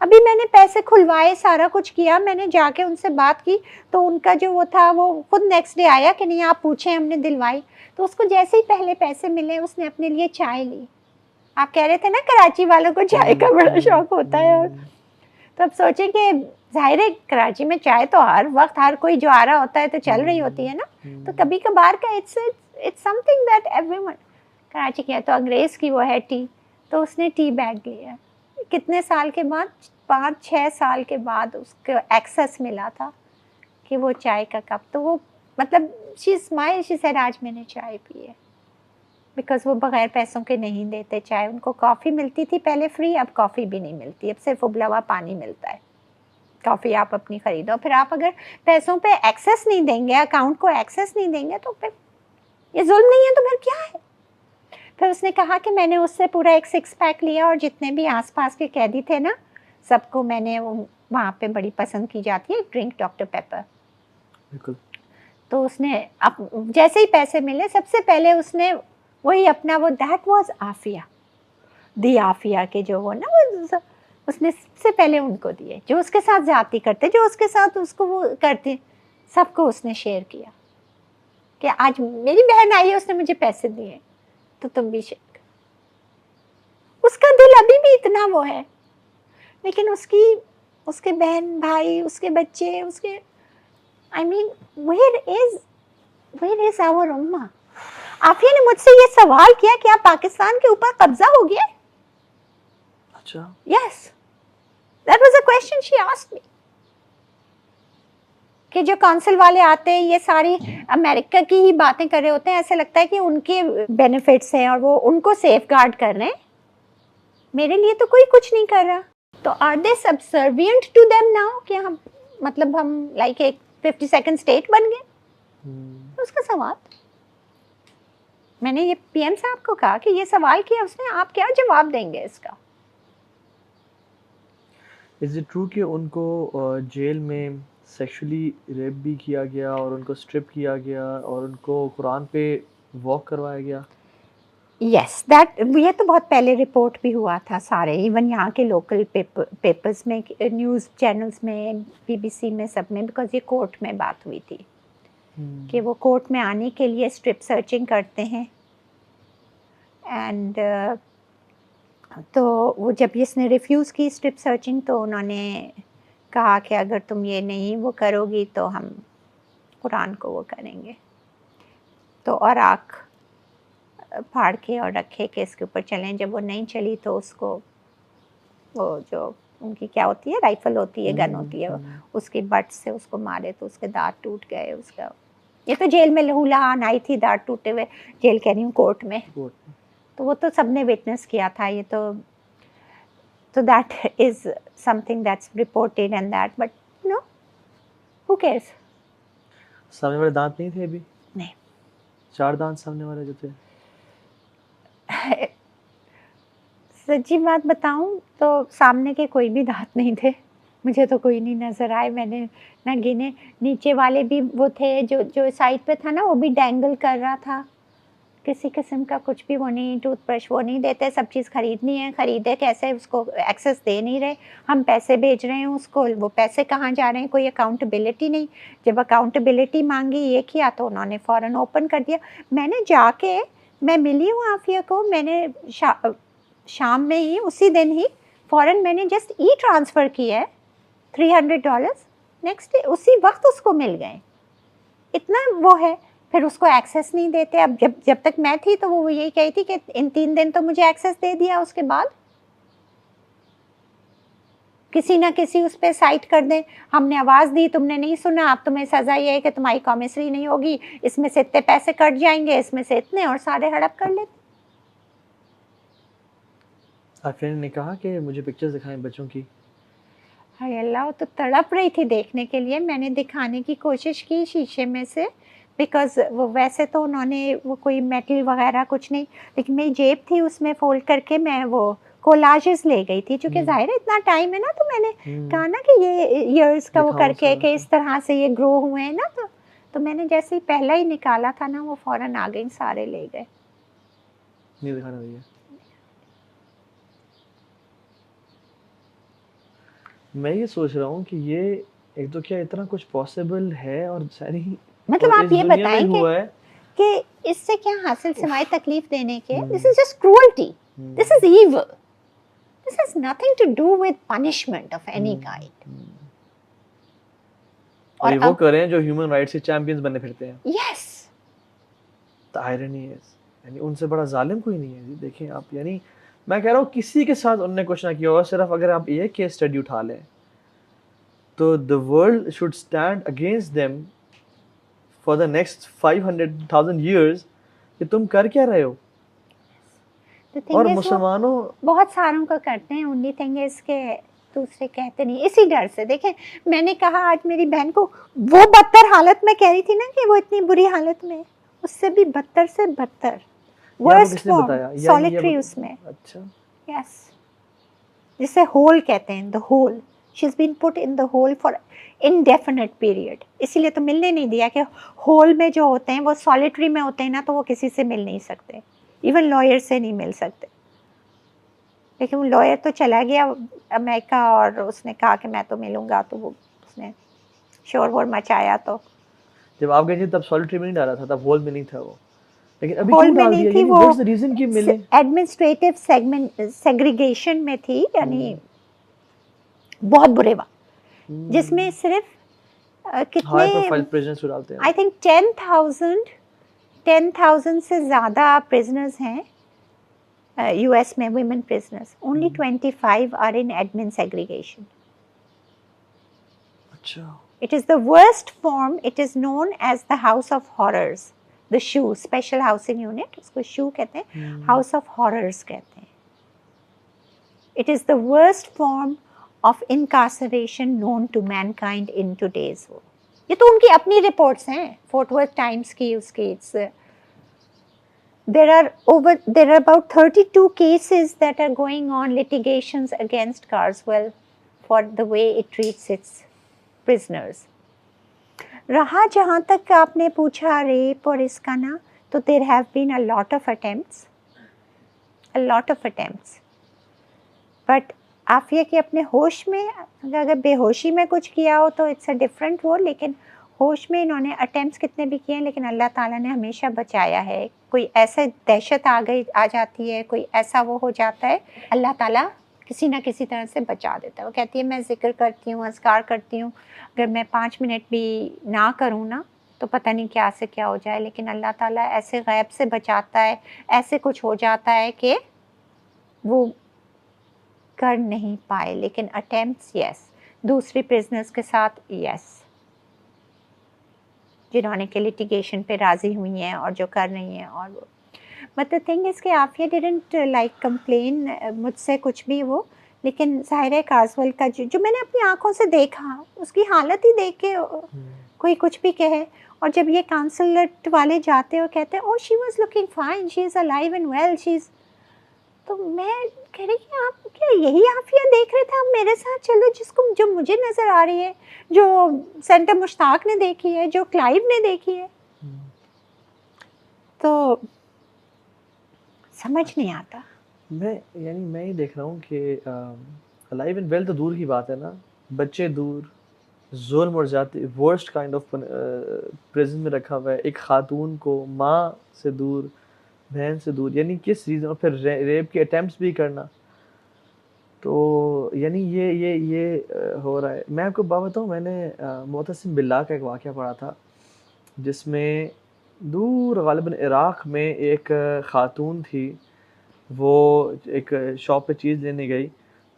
Speaker 1: ابھی میں نے پیسے کھلوائے, سارا کچھ کیا, میں نے جا کے ان سے بات کی تو ان کا جو وہ تھا وہ خود نیکسٹ ڈے آیا کہ نہیں آپ پوچھیں, ہم نے دلوائی. تو اس کو جیسے ہی پہلے پیسے ملے اس نے اپنے لیے چائے لی. آپ کہہ رہے تھے نا کراچی والوں کو چائے کا بڑا شوق ہوتا ہے, اور تو اب سوچیں کہ ظاہر ہے کراچی میں چائے تو ہر وقت ہر کوئی جو آ رہا ہوتا ہے تو چل رہی ہوتی ہے نا, تو کبھی کبھار کا it's something that everyone. Karachi کی ہے تو انگریز کی وہ ہے ٹی, تو اس نے ٹی بیگ لیا. کتنے سال کے بعد, 5-6 سال کے بعد اس کو ایکسیس ملا تھا کہ وہ چائے کا کپ, تو وہ مطلب شی اسمائل, شی سیڈ آج میں نے چائے پی ہے. بیکاز وہ بغیر پیسوں کے نہیں دیتے چائے. ان کو کافی ملتی تھی پہلے فری, اب کافی بھی نہیں ملتی, اب صرف ابلا ہوا پانی ملتا ہے. کافی آپ اپنی خریدو, پھر آپ اگر پیسوں پہ ایکسیس نہیں دیں گے, اکاؤنٹ کو ایکسیس نہیں دیں گے تو پھر یہ ظلم نہیں ہے تو پھر کیا ہے. پھر اس نے کہا کہ میں نے اس سے پورا ایک 6 پیک لیا, اور جتنے بھی آس پاس کے قیدی تھے نا سب کو میں نے, وہاں پہ بڑی پسند کی جاتی ہے ڈرنک ڈاکٹر پیپر. بالکل. تو اس نے اب جیسے ہی پیسے ملے سب سے پہلے اس نے وہی اپنا وہ دیٹ واز عافیہ, دی عافیہ کے جو وہ نا وہ اس نے سب سے پہلے ان کو دیے, جو اس کے ساتھ زیادتی کرتے, جو اس کے ساتھ اس کو وہ کرتے, سب کو اس نے شیئر کیا کہ آج میری بہن آئی ہے اس نے مجھے پیسے دیے تو تم بھی شیئر کرو. اس کا دل ابھی بھی اتنا وہ ہے, لیکن اس کے بہن بھائی, اس کے بچے, اس کے I mean where is our امہ. عافیہ نے مجھ سے یہ سوال کیا کہ آپ پاکستان کے اوپر قبضہ ہو گیا. اچھا, yes, that was a question she asked me. کہ جو کونسل والے آتے ہیں یہ ساری امریکہ کی ہی باتیں کر رہے ہوتے ہیں, ایسے لگتا ہے کہ ان کے بینیفٹس ہیں اور وہ ان کو سیف گارڈ کر رہے ہیں, میرے لیے تو کوئی کچھ نہیں کر رہا. تو are they subservient to them now کہ ہم مطلب ہم لائک ایک 52nd اسٹیٹ بن گئے. اس کا سوال میں نے یہ پی ایم صاحب کو کہا کہ یہ سوال کیا اس نے, آپ کیا جواب دیں گے اس کا.
Speaker 2: از اٹ ٹرو کہ ان کو جیل میں سیکشولی ریپ بھی کیا گیا اور ان کو اسٹرپ کیا گیا اور ان کو قرآن پہ واک کروایا گیا؟
Speaker 1: یس, دیٹ یہ تو بہت پہلے رپورٹ بھی ہوا تھا سارے, ایون یہاں کے لوکل پیپرز میں, نیوز چینلز میں, BBC میں, سب میں, بیکاز یہ کورٹ میں بات ہوئی تھی کہ وہ کورٹ میں آنے کے لیے اسٹرپ سرچنگ کرتے ہیں. اینڈ تو وہ جب اس نے ریفیوز کی اسٹرپ سرچنگ تو انہوں نے کہا کہ اگر تم یہ نہیں وہ کرو گی تو ہم قرآن کو وہ کریں گے. تو اور آنکھ پھاڑ کے اور رکھے کہ اس کے اوپر چلیں. جب وہ نہیں چلی تو اس کو وہ جو ان کی کیا ہوتی ہے, رائفل ہوتی ہے, گن ہوتی ہے, اس کی بٹ سے اس کو مارے تو اس کے دانت ٹوٹ گئے. اس کا یہ تو جیل میں لہو لہان آئی تھی دانت ٹوٹے ہوئے, جیل کہہ رہی ہوں کورٹ میں, تو وہ تو سب نے وٹنس کیا تھا. یہ تو that is some thing that's reported and that, but no who cares.
Speaker 2: سامنے والے دانت نہیں تھے ابھی؟
Speaker 1: نہیں,
Speaker 2: 4 دانت سامنے والے جو تھے.
Speaker 1: سچی بات بتاؤں تو سامنے کے کوئی بھی دانت نہیں تھے, مجھے تو کوئی نہیں نظر آئے. میں نے نہ گنے, نیچے والے بھی وہ تھے جو سائڈ پہ تھا نا وہ بھی ڈینگل کر رہا تھا. کسی قسم کا کچھ بھی وہ نہیں, ٹوتھ برش وہ نہیں دیتے, سب چیز خریدنی ہے, خریدے کیسے, اس کو ایکسیس دے نہیں رہے, ہم پیسے بھیج رہے ہیں اس کو, وہ پیسے کہاں جا رہے ہیں, کوئی اکاؤنٹیبلٹی نہیں. جب اکاؤنٹیبلٹی مانگی یہ کیا تو انہوں نے فوراً اوپن کر دیا. میں نے جا کے میں ملی ہوں عافیہ کو, میں نے شام میں ہی اسی دن ہی فوراً میں نے جسٹ ٹرانسفر کیا ہے $300, نیکسٹ ڈے اسی وقت اس کو مل گئے. اتنا وہ ہے. پھر اس کو ایکسیس نہیں دیتے. اب جب تک میں تھی تو وہ یہی کہی تھی کہ ان 3 دن تو مجھے ایکسیس دے دیا, اس کے بعد کسی نہ کسی اس پہ سائٹ کر دیں, ہم نے آواز دی تم نے نہیں سنا, اب تمہیں سزا یہ ہے کہ تمہاری کامسری نہیں ہوگی, اس میں سے اتنے پیسے کٹ جائیں گے, اس میں سے اتنے, اور سارے ہڑپ کر لیتے.
Speaker 2: عافیہ نے کہا کہ مجھے پکچرز دکھائیں بچوں کی.
Speaker 1: ہائے اللہ, وہ تو تڑپ رہی تھی دیکھنے کے لیے. میں نے دکھانے کی کوشش کی شیشے میں سے, بیکاز وہ ویسے تو انہوں نے وہ کوئی میٹل وغیرہ کچھ نہیں, لیکن میری جیب تھی اس میں فولڈ کر کے میں وہ کولاجز لے گئی تھی, چونکہ ظاہر ہے اتنا ٹائم ہے نا, تو میں نے کہا نا کہ یہ ایئرس کا وہ کر کے کہ اس طرح سے یہ گرو ہوئے ہیں نا, تو میں نے جیسے ہی پہلا ہی نکالا تھا نا وہ فوراً آ گئی, سارے لے گئے.
Speaker 2: نہیں دکھانا بھیا. میں یہ سوچ رہا ہوں کہ یہ ایک تو کیا اتنا کچھ پاسبل ہے اور ساری
Speaker 1: مطلب
Speaker 2: اور
Speaker 1: آپ
Speaker 2: اس
Speaker 1: یہ
Speaker 2: دنیا میں
Speaker 1: بتائیں
Speaker 2: ہوا ہے.
Speaker 1: کہ اس سے کیا حاصل سوائے تکلیف دینے کے؟ This is just cruelty, this is evil, this has nothing to do with punishment of any kind.
Speaker 2: اور یہ وہ کریں جو ہیومن رائٹس کے چیمپئنز بنے پھرتے ہیں.
Speaker 1: یس,
Speaker 2: The irony is, یعنی ان سے بڑا ظالم کوئی نہیں ہے جی. دیکھیں آپ, یعنی میں کہہ رہا ہوں کسی کے ساتھ انہوں نے کچھ نہ کیا ہوگا. صرف اگر آپ یہ کیس اسٹڈی اٹھا لیں تو the world should stand against them for the next 500,000 years کہ تم کر کیا رہے ہو. اور مسلمانوں
Speaker 1: بہت ساروں کا کرتے ہیں. اونلی تھنگ از کہ دوسرے کہتے نہیں, اسی ڈر سے. دیکھیں میں نے کہا آج میری بہن کو وہ بدتر حالت میں کہہ رہی تھی نا کہ وہ اتنی بری حالت میں, اس سے بھی بدتر سے بدتر ورسٹ فارم سولیٹری اس میں.
Speaker 2: اچھا
Speaker 1: یس, جسے ہول کہتے ہیں, the whole. She is been put in the whole for indefinite period. اسی لیے تو ملنے نہیں دیا کہ ہول میں جو ہوتے ہیں وہ سولیٹری میں ہوتے ہیں نا, تو وہ کسی سے مل نہیں سکتے, ایون لائر سے نہیں مل سکتے. لیکن وہ لائر تو چلا گیا امریکہ اور اس نے کہا کہ میں تو ملوں گا, تو وہ اس نے شور وور مچایا. تو
Speaker 2: جب آپ گئے تھے تب سولیٹری میں نہیں ڈالا تھا, تب ہول میں نہیں تھا وہ, لیکن ابھی
Speaker 1: ہول
Speaker 2: کیوں
Speaker 1: میں
Speaker 2: ڈال
Speaker 1: نہیں
Speaker 2: دیا؟
Speaker 1: تھی,
Speaker 2: یعنی
Speaker 1: وہ
Speaker 2: واٹس دی ریزن کہ ملے؟
Speaker 1: ایڈمنسٹریٹو سیگریگیشن میں تھی, یعنی بہت برے وقت, جس میں صرف کتنے آئی تھنک 10,000 سے زیادہ پرزنرز ہیں یو ایس میں, women prisoners. Only 25 are in admin segregation.
Speaker 2: اچھا,
Speaker 1: It is the worst form. It is known as the House of Horrors. The SHU, Special Housing Unit, اس کو SHU کہتے ہیں, House of Horrors کہتے ہیں. It is the worst form of incarceration known to mankind in today's world. یہ تو ان کی اپنی رپورٹس ہیں, فورٹ ورتھ ٹائمس کی. اس کی there are about 32 cases that are going on, litigations against Carswell for the way it treats its prisoners. رہا جہاں تک آپ نے پوچھا ریپ اور اس کا نا, تو there have been a lot of attempts. But آپ یہ کہ اپنے ہوش میں, اگر بے ہوشی میں کچھ کیا ہو تو اٹس اے ڈفرینٹ وہ, لیکن ہوش میں انہوں نے اٹیمپٹس کتنے بھی کیے ہیں, لیکن اللہ تعالیٰ نے ہمیشہ بچایا ہے. کوئی ایسے دہشت آ جاتی ہے, کوئی ایسا وہ ہو جاتا ہے, اللہ تعالیٰ کسی نہ کسی طرح سے بچا دیتا ہے. وہ کہتی ہے میں ذکر کرتی ہوں, اذکار کرتی ہوں, اگر میں 5 منٹ بھی نہ کروں نا تو پتہ نہیں کیا سے کیا ہو جائے, لیکن اللہ تعالیٰ ایسے غیب سے بچاتا ہے, ایسے کچھ ہو جاتا ہے کہ وہ کر نہیں پائے. لیکن اٹیمپٹس یس, دوسری پرزنرز کے ساتھ یس, جنہوں نے کہ لٹیگیشن پہ راضی ہوئی ہیں اور جو کر رہی ہیں. اور وہ بٹ دا تھنگ از کہ عافیہ ڈیڈنٹ لائک کمپلین مجھ سے کچھ بھی وہ, لیکن ظاہر ہے کارزول کا جو میں نے اپنی آنکھوں سے دیکھا, اس کی حالت ہی دیکھ کے کوئی کچھ بھی کہے. اور جب یہ کانسلیٹ والے جاتے اور کہتے ہیں oh she was looking fine, she is alive and well, she is, تو میں کہہ رہی کہ آپ کیا یہی عافیہ دیکھ رہے تھے آپ میرے ساتھ؟ چلو جس کو جو مجھے نظر آ رہی ہے, جو سینٹر مشتاق نے دیکھی ہے, جو کلائیو نے دیکھی ہے, تو سمجھ نہیں آتا.
Speaker 2: میں ہی دیکھ رہا ہوں کہ الائیو اینڈ ویل تو دور کی بات ہے نا, بچے دور, ظلم اور زیادتی ورسٹ کائنڈ آف پریزن میں رکھا ہوا ہے. ایک خاتون کو ماں سے دور, بہن سے دور, یعنی کس ریزن, اور پھر ریپ کے اٹیمپٹس بھی کرنا. تو یعنی یہ ہو رہا ہے. میں آپ کو بات بتاؤں, میں نے معتصم باللہ کا ایک واقعہ پڑھا تھا, جس میں دور غالباً عراق میں ایک خاتون تھی, وہ ایک شاپ پہ چیز لینے گئی,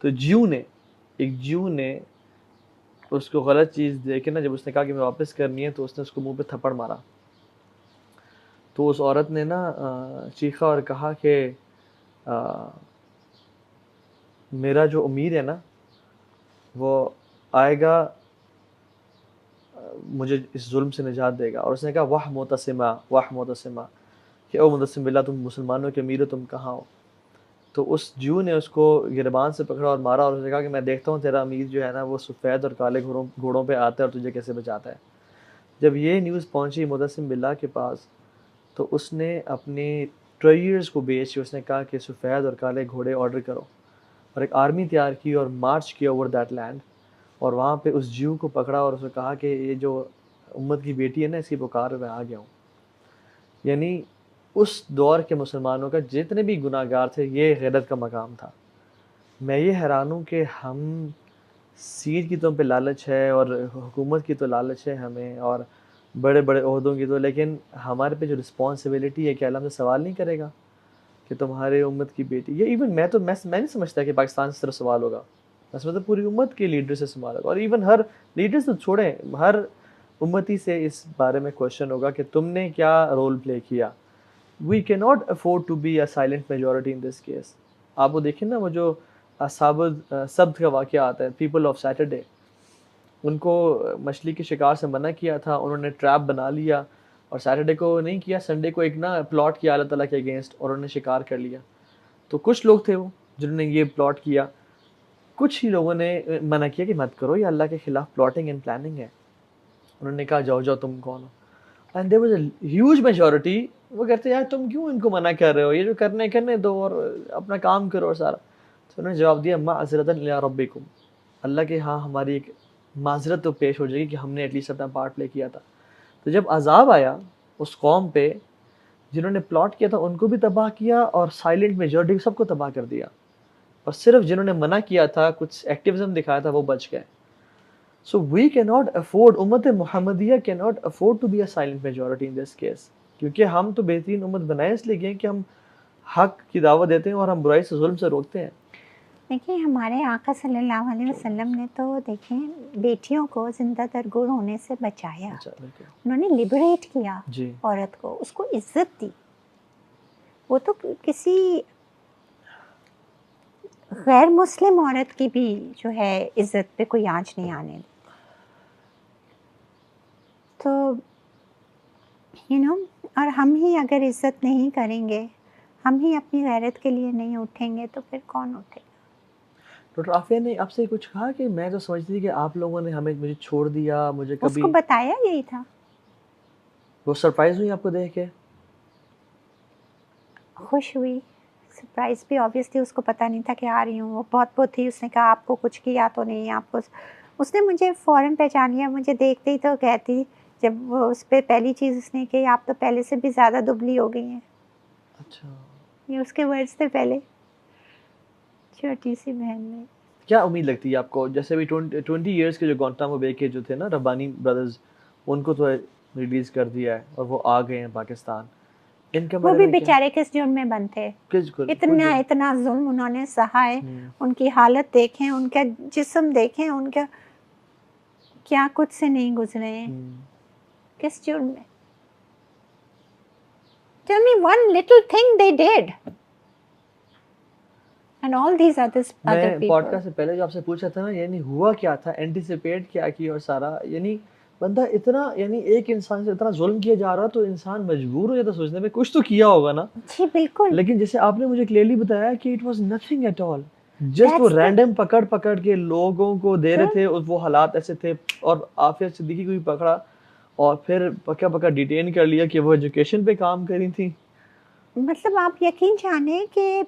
Speaker 2: تو ایک جیو نے اس کو غلط چیز دے کے نا, جب اس نے کہا کہ میں واپس کرنی ہے, تو اس نے اس کو منہ پہ تھپڑ مارا. تو اس عورت نے نا چیخا اور کہا کہ میرا جو امید ہے نا وہ آئے گا, مجھے اس ظلم سے نجات دے گا. اور اس نے کہا واہ معتصمہ, کہ او معتصم باللہ تم مسلمانوں کے امیر ہو, تم کہاں ہو؟ تو اس جو نے اس کو گربان سے پکڑا اور مارا, اور اس نے کہا کہ میں دیکھتا ہوں تیرا امیر جو ہے نا وہ سفید اور کالے گھوڑوں پہ آتا ہے اور تجھے کیسے بچاتا ہے. جب یہ نیوز پہنچی معتصم باللہ کے پاس, تو اس نے اپنے ٹریئرز کو بیچ کے اس نے کہا کہ سفید اور کالے گھوڑے آرڈر کرو, اور ایک آرمی تیار کی اور مارچ کیا اوور دیٹ لینڈ. اور وہاں پہ اس جیو کو پکڑا اور اس نے کہا کہ یہ جو امت کی بیٹی ہے نا اس کی پکار میں آ گیا ہوں. یعنی اس دور کے مسلمانوں کا جتنے بھی گناہ گار تھے یہ غیرت کا مقام تھا. میں یہ حیران ہوں کہ ہم سیٹ کی تو ہم پہ لالچ ہے اور حکومت کی تو لالچ ہے ہمیں اور بڑے بڑے عہدوں کی تو, لیکن ہمارے پہ جو رسپانسبلٹی ہے کہ اللہ ہم سے سوال نہیں کرے گا کہ تمہارے امت کی بیٹی. یہ ایون میں نہیں سمجھتا کہ پاکستان سے صرف سوال ہوگا, میں سمجھتا پوری امت کے لیڈر سے سوال ہوگا, اور ایون ہر لیڈر سے چھوڑیں ہر امتی سے اس بارے میں کوشچن ہوگا کہ تم نے کیا رول پلے کیا. We can not afford to be a silent majority in this case. آپ وہ دیکھیں نا وہ جو اصحاب سبت کا واقعہ آتا ہے, پیپل آف سیٹرڈے, ان کو مچھلی کے شکار سے منع کیا تھا, انہوں نے ٹریپ بنا لیا اور سیٹرڈے کو نہیں کیا, سنڈے کو ایک نا پلاٹ کیا اللہ تعالیٰ کے اگینسٹ اور انہوں نے شکار کر لیا. تو کچھ لوگ تھے وہ جنہوں نے یہ پلاٹ کیا, کچھ ہی لوگوں نے منع کیا کہ مت کرو, یہ اللہ کے خلاف پلاٹنگ اینڈ پلاننگ ہے. انہوں نے کہا جاؤ جاؤ تم کون ہو, and there was a huge majority وہ کہتے ہیں یار تم کیوں ان کو منع کر رہے ہو, یہ جو کرنے دو اور اپنا کام کرو اور سارا. تو انہوں نے جواب دیا معذرۃ الی ربکم, اللہ کے ہاں ہماری ایک معذرت تو پیش ہو جائے گی کہ ہم نے ایٹ لیسٹ اپنا پارٹ پلے کیا تھا. تو جب عذاب آیا اس قوم پہ جنہوں نے پلاٹ کیا تھا ان کو بھی تباہ کیا اور سائلنٹ میجورٹی سب کو تباہ کر دیا, اور صرف جنہوں نے منع کیا تھا کچھ ایکٹیویزم دکھایا تھا وہ بچ گئے. سو وی کی ناٹ افورڈ, امت محمدیہ can not afford to be a silent majority in this case, کیونکہ ہم تو بہترین امت بنائے اس لیے گئے کہ ہم حق کی دعوت دیتے ہیں اور ہم برائی سے ظلم سے روکتے ہیں.
Speaker 1: دیکھیں ہمارے آقا صلی اللہ علیہ وسلم نے تو دیکھیں بیٹیوں کو زندہ درگور ہونے سے بچایا, انہوں نے لبریٹ کیا عورت کو, اس کو عزت دی. وہ تو کسی غیر مسلم عورت کی بھی جو ہے عزت پہ کوئی آنچ نہیں آنے دی. تو اور ہم ہی اگر عزت نہیں کریں گے, ہم ہی اپنی غیرت کے لیے نہیں اٹھیں گے تو پھر کون اٹھے گا.
Speaker 2: ڈاکٹر عافیہ نے آپ سے کچھ کہا کہ میں تو سمجھتی تھی کہ آپ لوگوں نے مجھے چھوڑ دیا, مجھے کبھی,
Speaker 1: اس کو بتایا یہی تھا.
Speaker 2: وہ سرپرائز ہوئی آپ کو دیکھ کے؟
Speaker 1: خوش ہوئی, سرپرائز بھی آبویسلی, اس کو پتہ نہیں تھا کہ آ رہی ہوں. وہ بہت تھی, اس نے کہا آپ کو کچھ کیا تو نہیں, آپ کو, اس نے مجھے فوراً پہچان لیا. مجھے دیکھتے ہی تو کہتی, جب وہ اس پہ پہلی چیز اس نے کہ آپ تو پہلے سے بھی زیادہ دبلی ہو گئی ہیں.
Speaker 2: اچھا,
Speaker 1: یہ اس کے ورڈز تھے پہلے, چھوٹی سی بہن نے.
Speaker 2: کیا امید لگتی ہے آپ کو, جیسے بھی 20 ایئرس کے جو گوانٹانامو بے کے جو تھے نا ربانی بردرز, ان کو تو ریلیز کر دیا ہے اور وہ آ گئے ہیں پاکستان, ان کے
Speaker 1: وہ بھی بیچارے کس جرم میں بند تھے, اتنا ظلم انہوں نے سہا ہے. ان کی حالت دیکھیں, ان کا جسم دیکھیں, ان کا کیا کچھ سے نہیں گزرے ہیں, کس جرم میں. Tell me one little thing they did. And all these other people.
Speaker 2: میں پوڈ کاسٹ سے پہلے جو آپ سے پوچھا تھا نا, یعنی ہوا کیا تھا, اینٹیسپیٹ کیا کی, اور سارا یعنی بندہ اتنا, یعنی ایک انسان سے اتنا ظلم کیا جا رہا, تو انسان مجبور ہو جاتا سوچنے میں کچھ تو کیا ہوگا نا.
Speaker 1: جی بالکل.
Speaker 2: لیکن جیسے آپ نے مجھے کلیئرلی بتایا کہ it was nothing at all, just وہ رینڈم پکڑ کے لوگوں کو دے رہے تھے, وہ حالات ایسے تھے. اور عافیہ صدیقی کو بھی پکڑا اور پھر پکا ڈیٹین کر لیا کہ وہ ایجوکیشن پہ کام کری تھی.
Speaker 1: مطلب آپ یقین جانیں کہ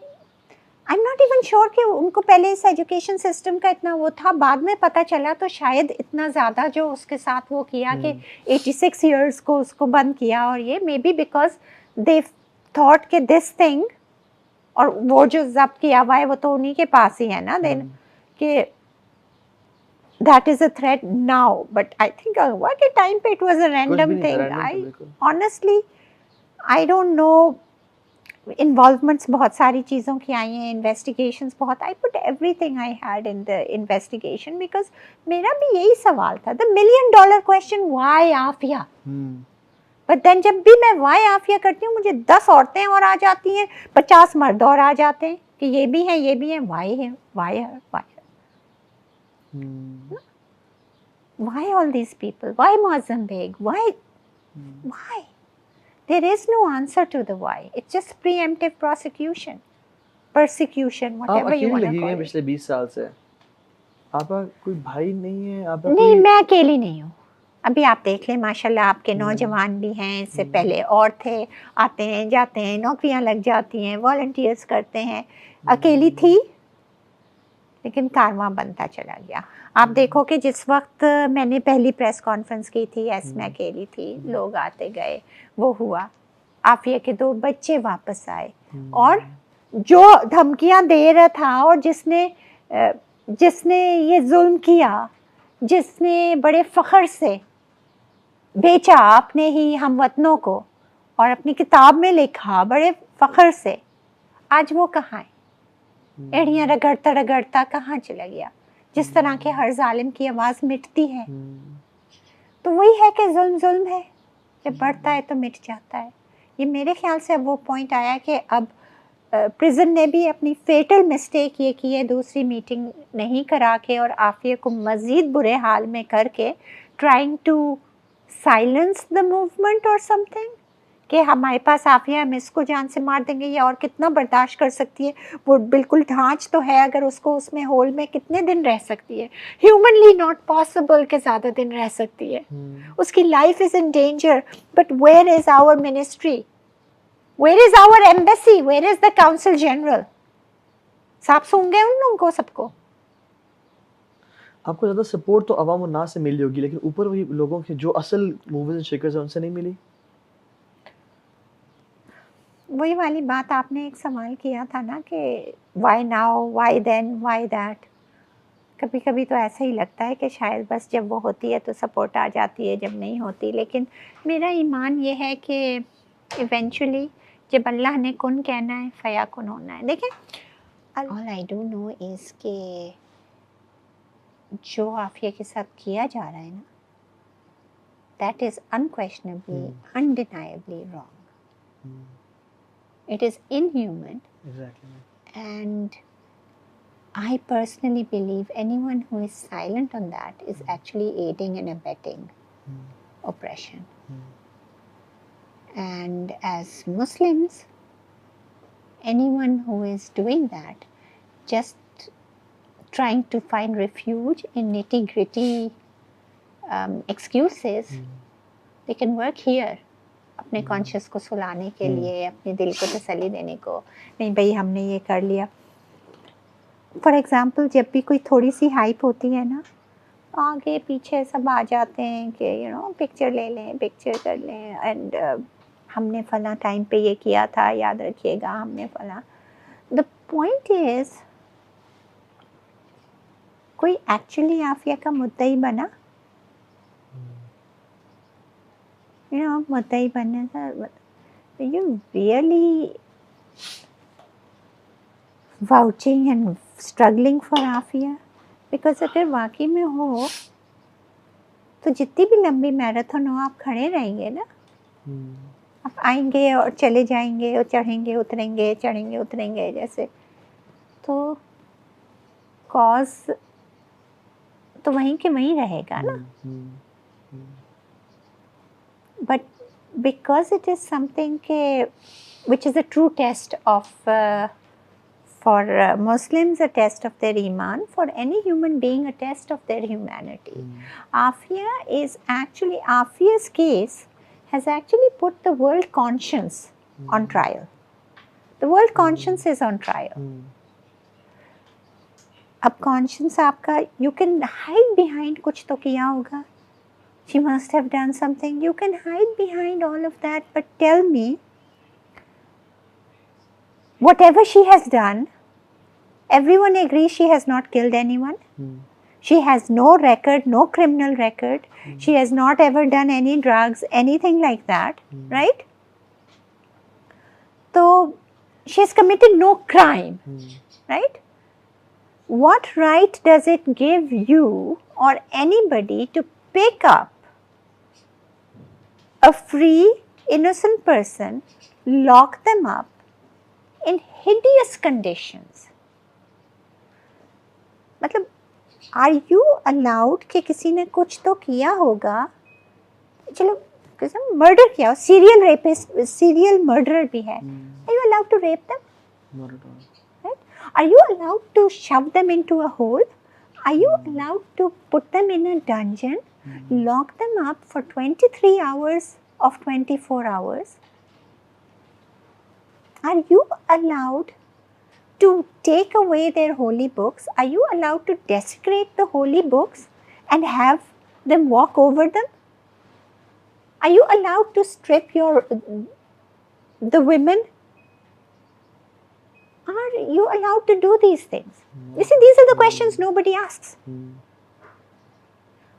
Speaker 1: I'm not even sure کہ ان کو پہلے اس ایجوکیشن سسٹم کا اتنا وہ تھا, بعد میں پتہ چلا تو شاید اتنا زیادہ جو اس کے ساتھ وہ کیا کہ 86 ایئرس کو اس کو بند کیا. اور یہ maybe because they thought کہ this thing, اور وہ جو ضبط کیا ہوا ہے وہ تو انہی کے پاس ہی ہے نا دین, کہ that is a threat now. But I think ہوا کہ ٹائم پہ it was a random thing. Honestly I don't know. Involvements بہت ساری چیزوں کی آئی ہیں, انویسٹیگیشنس بہت. I put everything I had in the investigation, because میرا بھی یہی سوال تھا, the $1,000,000 question, why Aafia. But then جب بھی میں وائی عافیہ کرتی ہوں, مجھے 10 عورتیں اور آ جاتی ہیں, 50 مرد اور آ جاتے ہیں کہ یہ بھی ہیں, یہ بھی ہیں. وائی ہے, وائی ہے, why all these people, why Moazzam Begg, why. There is no answer to the why. It's just preemptive prosecution, persecution, whatever you want to call it.
Speaker 2: پچھلے 20 سال سے آپ کا کوئی بھائی نہیں ہے؟ آپ
Speaker 1: نہیں, میں اکیلی نہیں ہوں. ابھی آپ دیکھ لیں ماشاءاللہ آپ کے نوجوان بھی ہیں, اس سے پہلے اور تھے, آتے ہیں جاتے ہیں, نوکریاں لگ جاتی ہیں, والنٹیئرس کرتے ہیں. اکیلی تھی لیکن کارواں بنتا چلا گیا. آپ دیکھو کہ جس وقت میں نے پہلی پریس کانفرنس کی تھی یس میں اکیلی تھی, لوگ آتے گئے, وہ ہوا, عافیہ کے 2 بچے واپس آئے, اور جو دھمکیاں دے رہا تھا اور جس نے یہ ظلم کیا, جس نے بڑے فخر سے بیچا اپنے ہی ہم وطنوں کو اور اپنی کتاب میں لکھا بڑے فخر سے, آج وہ کہاں ہے؟ ایڑیاں رگڑتا رگڑتا کہاں چلا گیا؟ جس طرح کے ہر ظالم کی آواز مٹتی ہے, تو وہی ہے کہ ظلم ظلم ہے, جب بڑھتا ہے تو مٹ جاتا ہے. یہ میرے خیال سے اب وہ پوائنٹ آیا کہ اب پریزن نے بھی اپنی فیٹل مسٹیک یہ کی ہے, دوسری میٹنگ نہیں کرا کے اور عافیہ کو مزید برے حال میں کر کے trying to silence the movement اور سم تھنگ, کہ ہمارے پاس عافیہ, ہم اس کو جان سے مار دیں گے, یہ اور کتنا برداشت کر سکتی ہے, وہ بالکل ڈھانچ تو ہے, اگر اس کو اس میں ہول میں کتنے دن رہ سکتی ہے, ہیومنلی ناٹ پاسبل کہ زیادہ دن رہ سکتی ہے, اس کی life is in danger. But where is our ministry, where is our embassy, where is the consul general? صاحب سوں گے ان لوگوں کو سب کو.
Speaker 2: آپ کو زیادہ سپورٹ تو عوام الناس سے ملی ہوگی, لیکن اوپر وہی لوگوں کے جو اصل موورز اینڈ شیکرز ہیں ان سے نہیں ملی.
Speaker 1: وہی والی بات آپ نے ایک سوال کیا تھا نا کہ why now, why then, why that. کبھی کبھی تو ایسا ہی لگتا ہے کہ شاید بس جب وہ ہوتی ہے تو سپورٹ آ جاتی ہے, جب نہیں ہوتی. لیکن میرا ایمان یہ ہے کہ ایونچولی جب اللہ نے کن کہنا ہے فیکن ہونا ہے. دیکھیں, all I do know is کہ جو عافیہ کے ساتھ کیا جا رہا ہے نا, that is unquestionably, undeniably wrong. It is inhuman.
Speaker 2: Exactly.
Speaker 1: And I personally believe anyone who is silent on that is actually aiding and abetting oppression. And as Muslims, anyone who is doing that, just trying to find refuge in nitty-gritty excuses, they can work here. اپنے کانشیس کو سلانے کے لیے, اپنے دل کو تسلی دینے کو, نہیں بھائی ہم نے یہ کر لیا. فار ایگزامپل جب بھی کوئی تھوڑی سی ہائپ ہوتی ہے نا, آگے پیچھے سب آ جاتے ہیں کہ پکچر لے لیں, پکچر کر لیں, اینڈ ہم نے فلاں ٹائم پہ یہ کیا تھا, یاد رکھیے گا ہم نے فلاں. دا پوائنٹ از کوئی ایکچولی عافیہ کا مدعی بنا, مدعی بننے کا you really vouching and struggling for Aafia. Because اگر واقعی میں ہو تو جتنی بھی لمبی میراتھن ہو آپ کھڑے رہیں گے نا, آپ آئیں گے اور چلے جائیں گے, اور چڑھیں گے اتریں گے, چڑھیں گے اتریں گے جیسے, تو کاز تو وہیں کے وہیں رہے گا نا. But because it is something which is a true test of, for Muslims a test of their iman, for any human being a test of their humanity. Afiya's case has actually put the world conscience on trial. The world conscience is on trial. اب conscience آپ کا, you can hide behind کچھ تو کیا ہوگا. She must have done something. You can hide behind all of that, but tell me, whatever she has done, everyone agrees she has not killed anyone. She has no record, no criminal record. She has not ever done any drugs, anything like that, right? So, she has committed no crime, right? What right does it give you or anybody to pick up a free, innocent person, lock them up in hideous conditions? مطلب, are you allowed کہ کسی نے کچھ تو کیا ہوگا, چلو مرڈر کیا ہو, سیریل ریپسٹ, سیریل مرڈرر بھی ہے, are you allowed to rape them?
Speaker 2: Not at all.
Speaker 1: Right? Are you allowed to shove them into a hole? Are you allowed to put them in a dungeon, lock them up for 23 hours of 24 hours? Are you allowed to take away their holy books, are you allowed to desecrate the holy books and have them walk over them? Are you allowed to strip the women? Are you allowed to do these things? You see, these are the questions nobody asks.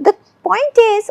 Speaker 1: The point is,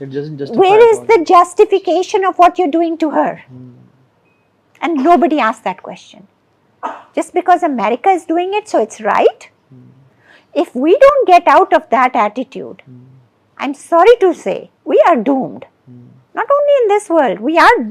Speaker 2: It doesn't justify
Speaker 1: Where is
Speaker 2: God.
Speaker 1: the justification of what you're doing to her? And nobody asks that question. Just because America is doing it, so it's right? If we don't get out of that attitude, I'm sorry to say, we are doomed. Not only in this world, we are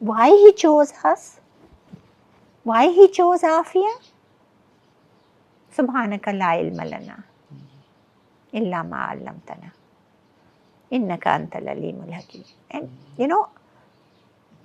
Speaker 1: Why he chose us? Why he chose Afia? Subhanaka la ilma lana illa ma 'allamtana innaka antal alimul hakim. And you know,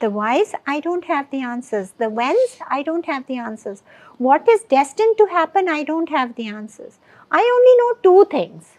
Speaker 1: The whys, I don't have the answers. The whens, I don't have the answers. What is destined to happen, I don't have the answers. I only know two things.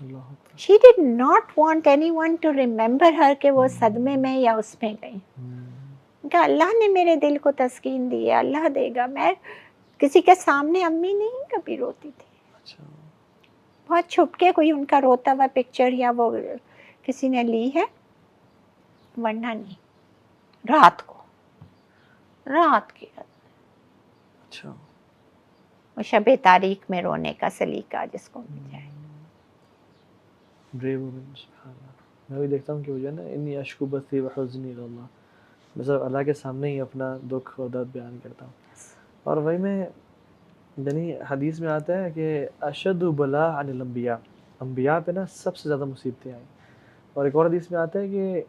Speaker 2: Allah Akbar.
Speaker 1: She did not want anyone to remember her کہ وہ صدمے میں یا اس میں گئی. کہ اللہ نے میرے دل کو تسکین دی ہے, اللہ دے گا. میں کسی کے سامنے امی نہیں کبھی روتی تھی,
Speaker 2: اچھا.
Speaker 1: بہت چھپ کے کوئی ان کا روتا ہوا پکچر یا وہ کسی نے لی ہے, ورنہ نہیں. رات کو, رات کے
Speaker 2: اچھا.
Speaker 1: وہ شب تاریخ میں رونے کا سلیقہ جس کو مل جائے.
Speaker 2: بریو وومن, سبحان اللہ. میں بھی دیکھتا ہوں کہ وہ جو ہے نا انی اشکو بثی و حزنی الی اللہ, میں صرف اللہ کے سامنے ہی اپنا دکھ اور درد بیان کرتا ہوں. اور وہی میں یعنی حدیث میں آتا ہے کہ اشد بلا عن الانبیاء, انبیاء پہ نا سب سے زیادہ مصیبتیں آئیں. اور ایک اور حدیث میں آتا ہے کہ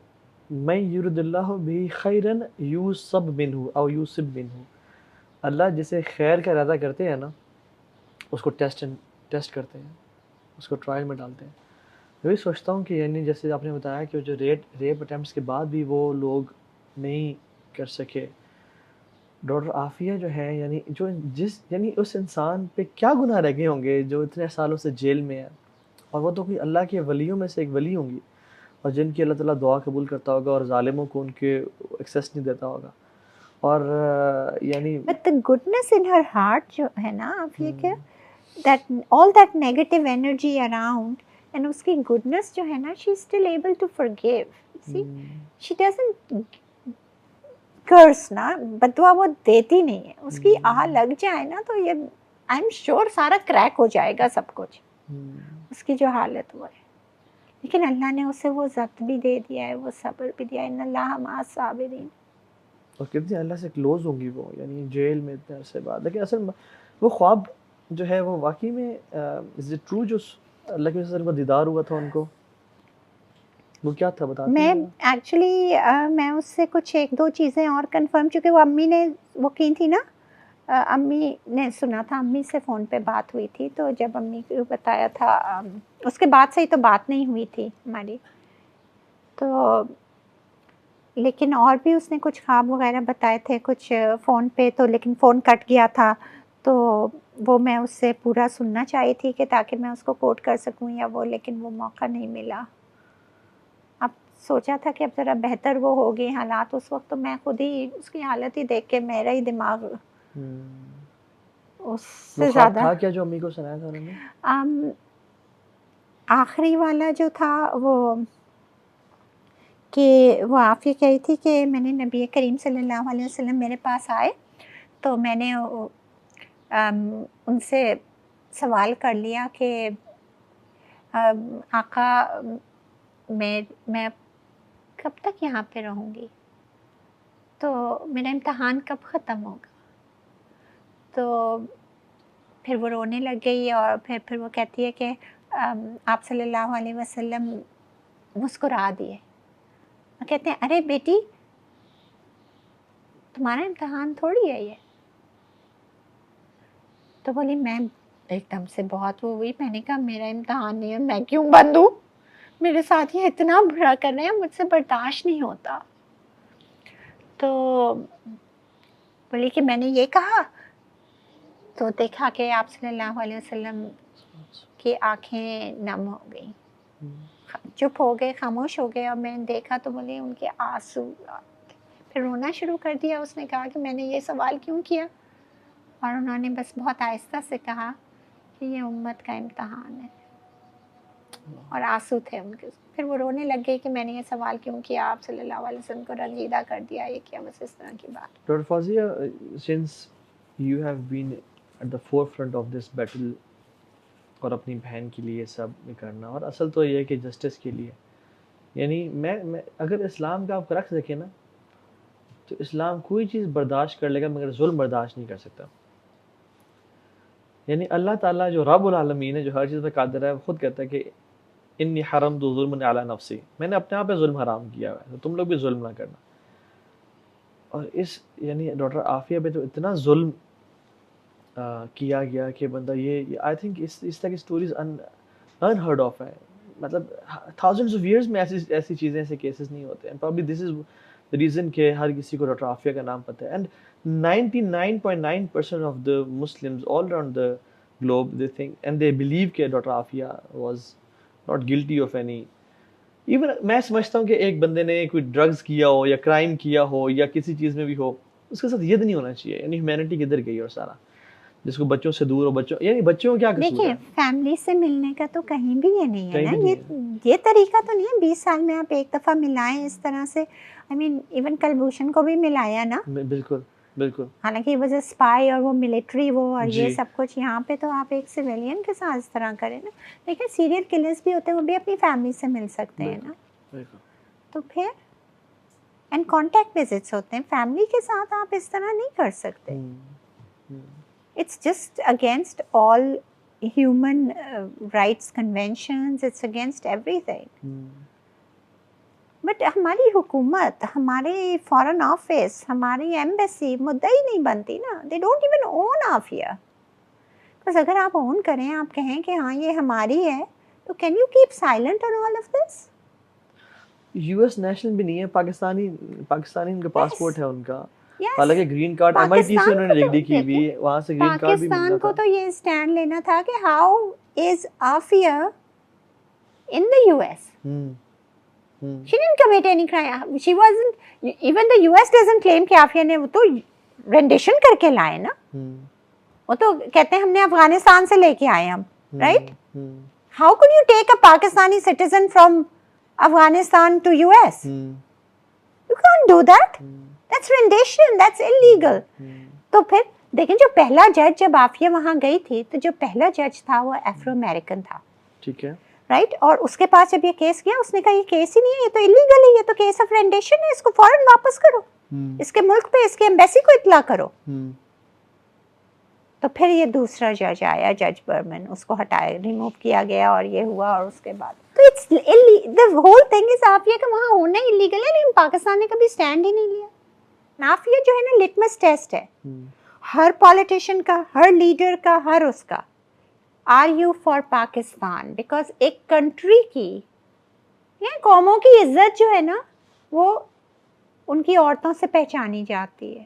Speaker 2: من یرد اللہ بھی خیرن یوصب منہ او یوصب منہ, اللہ جسے خیر کا ارادہ کرتے ہیں نا اس کو ٹیسٹ کرتے ہیں, اس کو ٹرائل میں ڈالتے ہیں. میں بھی سوچتا ہوں کہ یعنی جیسے آپ نے بتایا کہ جو ریپ اٹیمپٹس کے بعد بھی وہ لوگ نہیں کر سکے. ڈاکٹر عافیہ جو ہے یعنی جو یعنی اس انسان پہ کیا گناہ رہ گئے ہوں گے جو اتنے سالوں سے جیل میں ہے, اور وہ تو کوئی اللہ کے ولیوں میں سے ایک ولی ہوں گی, اور جن کی اللہ تعالیٰ دعا قبول کرتا ہوگا اور ظالموں کو ان کے ایکسیس نہیں دیتا ہوگا. اور یعنی
Speaker 1: But the goodness in her heart جو ہے نا عافیہ کے, that all that negative energy around, and اس کی goodness جو ہے نا, she is still able to forgive. See, she doesn't curse نا, بدعا وہ دیتی نہیں ہے. اس کی آہ لگ جائے نا تو یہ I'm sure سارا کریک ہو جائے گا سب کچھ, اس کی جو حالت وہ ہے. لیکن اللہ نے اسے وہ ضبط بھی دے دیا ہے, وہ صبر بھی دیا ہے. ان اللہ مع الصابرین.
Speaker 2: اور کتنی اللہ سے کلوز ہوں گی وہ, یعنی جیل میں اتنے عرصے بعد. لیکن اصل وہ خواب جو ہے وہ واقعی میں از اٹ ٹرو جو اللہ کے وسلم کا دیدار ہوا تھا ان کو, وہ کیا تھا بتاتے
Speaker 1: میں
Speaker 2: ہیں؟
Speaker 1: ایکچولی میں اس سے کچھ ایک دو چیزیں اور کنفرم, چونکہ وہ امی نے وہ کی تھی نا, امی نے سنا تھا, امی سے فون پہ بات ہوئی تھی, تو جب امی کو بتایا تھا, اس کے بعد سے ہی تو بات نہیں ہوئی تھی ہماری. تو لیکن اور بھی اس نے کچھ خواب وغیرہ بتائے تھے کچھ فون پہ, تو لیکن فون کٹ گیا تھا, تو وہ میں اس سے پورا سننا چاہی تھی کہ تاکہ میں اس کو کوٹ کر سکوں یا وہ, لیکن وہ موقع نہیں ملا. اب سوچا تھا کہ اب ذرا بہتر وہ ہو گئی حالات اس وقت, تو میں خود ہی اس کی حالت ہی دیکھ کے میرا ہی دماغ اس سے
Speaker 2: وہ خواب
Speaker 1: زیادہ.
Speaker 2: تھا کیا جو امی کو سنایا تھا انہوں نے؟
Speaker 1: آخری والا جو تھا وہ کہ وہ عافیہ کہی تھی کہ میں نے نبی کریم صلی اللہ علیہ وسلم میرے پاس آئے, تو میں نے ان سے سوال کر لیا کہ آقا میں کب تک یہاں پہ رہوں گی, تو میرا امتحان کب ختم ہوگا. تو پھر وہ رونے لگ گئی, اور پھر وہ کہتی ہے کہ آپ صلی اللہ علیہ وسلم مسکرا دیے, کہتے ہیں ارے بیٹی تمہارا امتحان تھوڑی ہے یہ. تو بولی میں ایک دم سے بہت وہ ہوئی, میں نے کہا میرا امتحان نہیں ہے, میں کیوں بند ہوں, میرے ساتھ یہ اتنا برا کر رہے ہیں, مجھ سے برداشت نہیں ہوتا. تو بولی کہ میں نے یہ کہا, تو دیکھا کہ آپ صلی اللہ علیہ وسلم کی آنکھیں نم ہو گئی, چپ ہو گئے, خاموش ہو گئے, اور میں نے دیکھا تو بولے ان کے آنسو, پھر رونا شروع کر دیا. اس نے کہا کہ میں نے یہ سوال کیوں کیا, اور انہوں نے بس بہت آہستہ سے کہا کہ یہ امت کا امتحان ہے, اور آنسو تھے ان کے. پھر وہ رونے لگ گئی کہ میں نے یہ سوال کیوں کیا, آپ صلی اللہ علیہ وسلم کو رنجیدہ کر دیا, یہ کیا, بس اس طرح کی بات.
Speaker 2: Doctor Fauzia, since you have been at the forefront of this battle, اور اپنی بہن کے لیے سب کرنا, اور اصل تو یہ ہے کہ جسٹس کے لیے, یعنی میں اگر اسلام کا آپ رکھ سکیں نا, تو اسلام کوئی چیز برداشت کر لے گا مگر ظلم برداشت نہیں کر سکتا. یعنی اللہ تعالیٰ جو رب العالمین ہے, جو ہر چیز پہ قادر ہے, وہ خود کہتا ہے کہ انی حرمت ظلم علی نفسی, میں نے اپنے آپ پہ ظلم حرام کیا ہوا ہے, تو تم لوگ بھی ظلم نہ کرنا. اور اس یعنی ڈاکٹر عافیہ پہ تو اتنا ظلم کیا گیا کہ بندہ یہ آئی تھنک اس طرح کی اسٹوریز انہرڈ آف ہیں, مطلب تھاؤزنڈس آف ایئرس میں ایسی چیزیں, ایسے کیسز نہیں ہوتے. And probably this is the reason کہ ہر کسی کو ڈاکٹر عافیہ کا نام پتہ ہے. And 99.9% of the Muslims all around the globe, they think and they believe کہ doctor Aafia was not guilty of any. Even میں سمجھتا ہوں کہ ایک بندے نے کوئی ڈرگز کیا ہو یا کرائم کیا ہو یا کسی چیز میں بھی ہو, اس کے ساتھ یہ نہیں ہونا چاہیے. یعنی ہیومینٹی کدھر گئی اور سارا, جس کو بچوں سے دور ہو, بچوں یعنی بچوں کو کیا قصور ہے.
Speaker 1: دیکھیں فیملی سے ملنے کا تو کہیں بھی یہ نہیں ہے نا, یہ طریقہ تو نہیں ہے 20 سال میں آپ ایک دفعہ ملائیں اس طرح سے. آئی مین ایون کلبھوشن کو بھی ملایا نا,
Speaker 2: بالکل بالکل,
Speaker 1: حالانکہ وہ اسپائی اور وہ ملٹری وہ اور
Speaker 2: جی.
Speaker 1: یہ سب کچھ. یہاں پہ تو آپ ایک سویلین کے ساتھ اس طرح کریں نا. لیکن سیریل کلرز بھی ہوتے ہیں, وہ بھی اپنی فیملی سے مل سکتے ہیں نا. تو پھر اینڈ کانٹیکٹ وزٹس ہوتے ہیں, فیملی کے ساتھ آپ اس طرح نہیں کر سکتے. It's just against all human rights conventions, it's against everything. But ہماری حکومت, ہمارے فارن آفس, ہماری ایمبیسی مدعی نہیں بنتی نا. دے ڈونٹ ایون اون آفیا. بس اگر آپ اون کریں, آپ کہیں کہ ہاں یہ ہماری ہے, تو can you keep silent on all of this?
Speaker 2: U S national بھی نہیں ہے, پاکستانی ان کا پاسپورٹ ہے ان کا.
Speaker 1: Yes.
Speaker 2: حالانکہ green card M I T سے انہوں نے ڈگری کی ہوئی, وہاں سے گرین کارڈ بھی ملتا
Speaker 1: پاکستان کو
Speaker 2: تھا.
Speaker 1: تو یہ اسٹینڈ لینا تھا کہ how is Aafia in the U S. She didn't commit any crime. She wasn't, even the US doesn't claim کہ آفیہ نے, وہ تو rendition کر کے لائے نا. وہ تو کہتے ہیں ہم نے افغانستان سے لے کے آئے ہم, right? How could you take a Pakistani citizen from Afghanistan to US? You can't do that. That's rendition. That's illegal. تو پھر دیکھیں جو پہلا جج جب آفیہ وہاں گئی تھی, تو جو پہلا جج تھا وہ افرو امریکن تھا.
Speaker 2: ٹھیک ہے,
Speaker 1: رائٹ. اور اس کے پاس جب یہ کیس کیا, اس نے کہا یہ کیس ہی نہیں ہے, یہ تو انلیگل ہے, یہ تو کیس آف رینڈیشن ہے, اس کو فوراً واپس کرو, اس کے ملک پہ اس کے ایمبیسی کو اطلاع کرو. تو پھر یہ دوسرا جج آیا, جج برمن, اس کو ہٹایا, ریموو کیا گیا, اور یہ ہوا. اور اس کے بعد تو it's the whole thing is Aafia کہ وہاں ہونا انلیگل ہے, لیکن پاکستان نے کبھی اسٹینڈ ہی نہیں لیا. آفیہ جو ہے نا لٹمس ٹیسٹ ہے ہر پالیٹیشین کا, ہر لیڈر کا, ہر اس کا. Are you for Pakistan? Because ایک کنٹری کی یا قوموں کی عزت جو ہے نا, وہ ان کی عورتوں سے پہچانی جاتی ہے.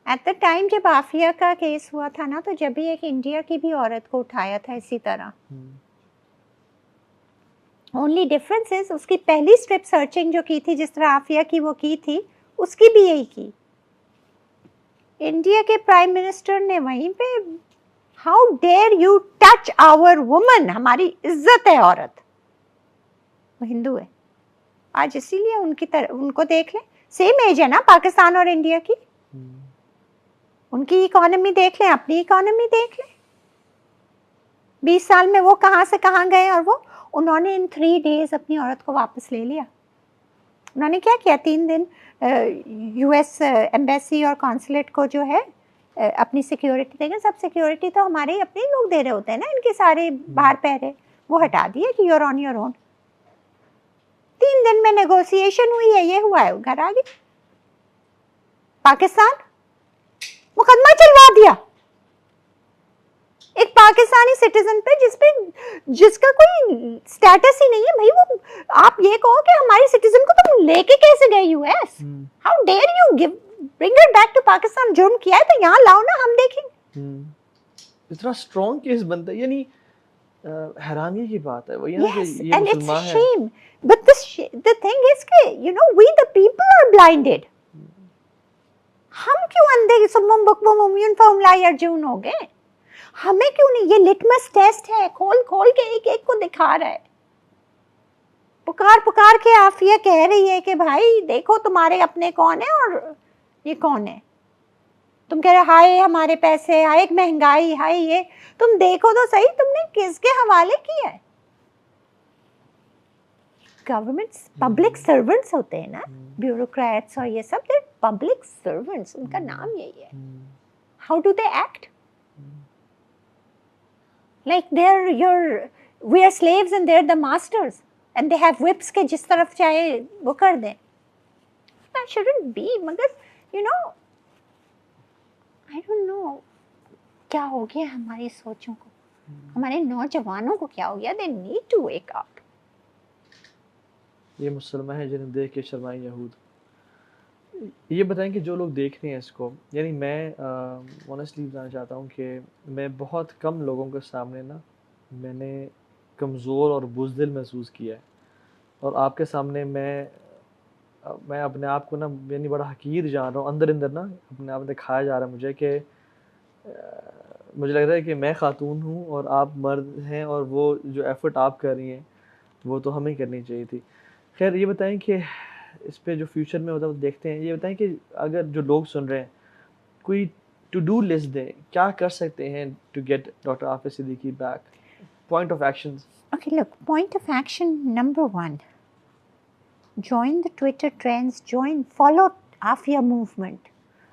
Speaker 1: ایٹ دا ٹائم جب آفیہ کا کیس ہوا تھا نا, تو جب بھی ایک انڈیا کی بھی عورت کو اٹھایا تھا اسی طرح. اونلی ڈفرنس از اس کی پہلی اسٹرپ سرچنگ جو کی تھی, جس طرح آفیہ کی وہ کی تھی, اس کی بھی یہی کی. انڈیا کے پرائم منسٹر نے وہیں پہ, how dare you touch our women, ہماری عزت ہے عورت, وہ ہندو ہے آج, اسی لیے ان کی ان کو دیکھ لیں, سیم ایج ہے نا پاکستان اور انڈیا کی. ان کی اکانومی دیکھ لیں, اپنی اکانومی دیکھ لیں. 20 سال میں وہ کہاں سے کہاں گئے, اور وہ انہوں نے ان 3 days اپنی عورت کو واپس لے لیا. انہوں نے کیا کیا, 3 دن یو ایس ایمبیسی اور کانسولیٹ کو جو ہے اپنی سیکیورٹی دیں گے. سب سیکیورٹی تو ہمارے اپنے لوگ دے رہے ہوتے ہیں نا, ان کے سارے باہر پہرے, وہ ہٹا دیے کہ یور آن یور اون. 3 دن میں نیگوسیشن ہوئی ہے, یہ ہوا ہے, گھر آ گئی. پاکستان مقدمہ چلوا دیا ایک پاکستانی سٹیزن پہ, جس کا کوئی اسٹیٹس ہی نہیں ہے. بھائی وہ آپ یہ کہو کہ ہماری سٹیزن کو تم لے کے کیسے گئے U S? How dare you give bring it back to Pakistan. جرم کیا ہے تو یہاں لاؤ نا, ہم دیکھیں.
Speaker 2: اتنا اسٹرانگ کیس بنتا ہے, یعنی حیرانی کی بات ہے. وہ یہ
Speaker 1: and it's a
Speaker 2: مسلمان ہے.
Speaker 1: shame. But the thing is کہ you know we the people are blinded. ہم کیوں اندھے سمم بکم عمیون فہم لا یرجعون ہو گئے؟ ہمیں کیوں نہیں؟ یہ لٹمس ٹیسٹ ہے, کھول کھول کے ایک ایک کو دکھا رہا ہے. پکار کے آفیہ کہہ رہی ہے کہ بھائی دیکھو تمہارے اپنے کون ہیں اور یہ کون ہے. تم کہہ رہے ہائے ہمارے پیسے, ہائے مہنگائی, ہائے یہ. تم دیکھو تو صحیح تم نے کس کے حوالے کیا ہے. گورنمنٹس پبلک سرونٹس ہوتے ہیں نا, بیوروکریٹس اور یہ سب, پبلک سرونٹس, ان کا نام یہی ہے. How do they act like we are slaves and they're the masters and they have whips کے جس طرف چاہے وہ کر دیں. That shouldn't be. مگر you know I don't know کیا ہو گیا ہماری سوچوں کو, ہمارے نوجوانوں کو کیا ہو گیا. They need to wake up.
Speaker 2: یہ مسلمان ہیں جنہیں دیکھ کے شرمائیں یہود. یہ بتائیں کہ جو لوگ دیکھ رہے ہیں اس کو, یعنی میں آنیسٹلی بتانا چاہتا ہوں کہ میں بہت کم لوگوں کے سامنے نا, میں نے کمزور اور بزدل محسوس کیا ہے، اور آپ کے سامنے میں اپنے آپ کو نا یعنی بڑا حقیر جان رہا ہوں، اندر نا اپنے آپ دکھایا جا رہا ہے مجھے کہ مجھے لگ رہا ہے کہ میں خاتون ہوں اور آپ مرد ہیں، اور وہ جو ایفرٹ آپ کر رہی ہیں وہ تو ہمیں کرنی چاہیے تھی. خیر یہ بتائیں کہ اس پہ جو فیوچر میں ہوتا ہے وہ دیکھتے ہیں، یہ بتائیں کہ اگر جو لوگ سن رہے ہیں کوئی ٹو ڈو لسٹ دیں، کیا کر سکتے ہیں to get doctor Aafia Siddiqui back, point of actions.
Speaker 1: Okay, look, point of action number 1, join the Twitter trends, follow Afia movement.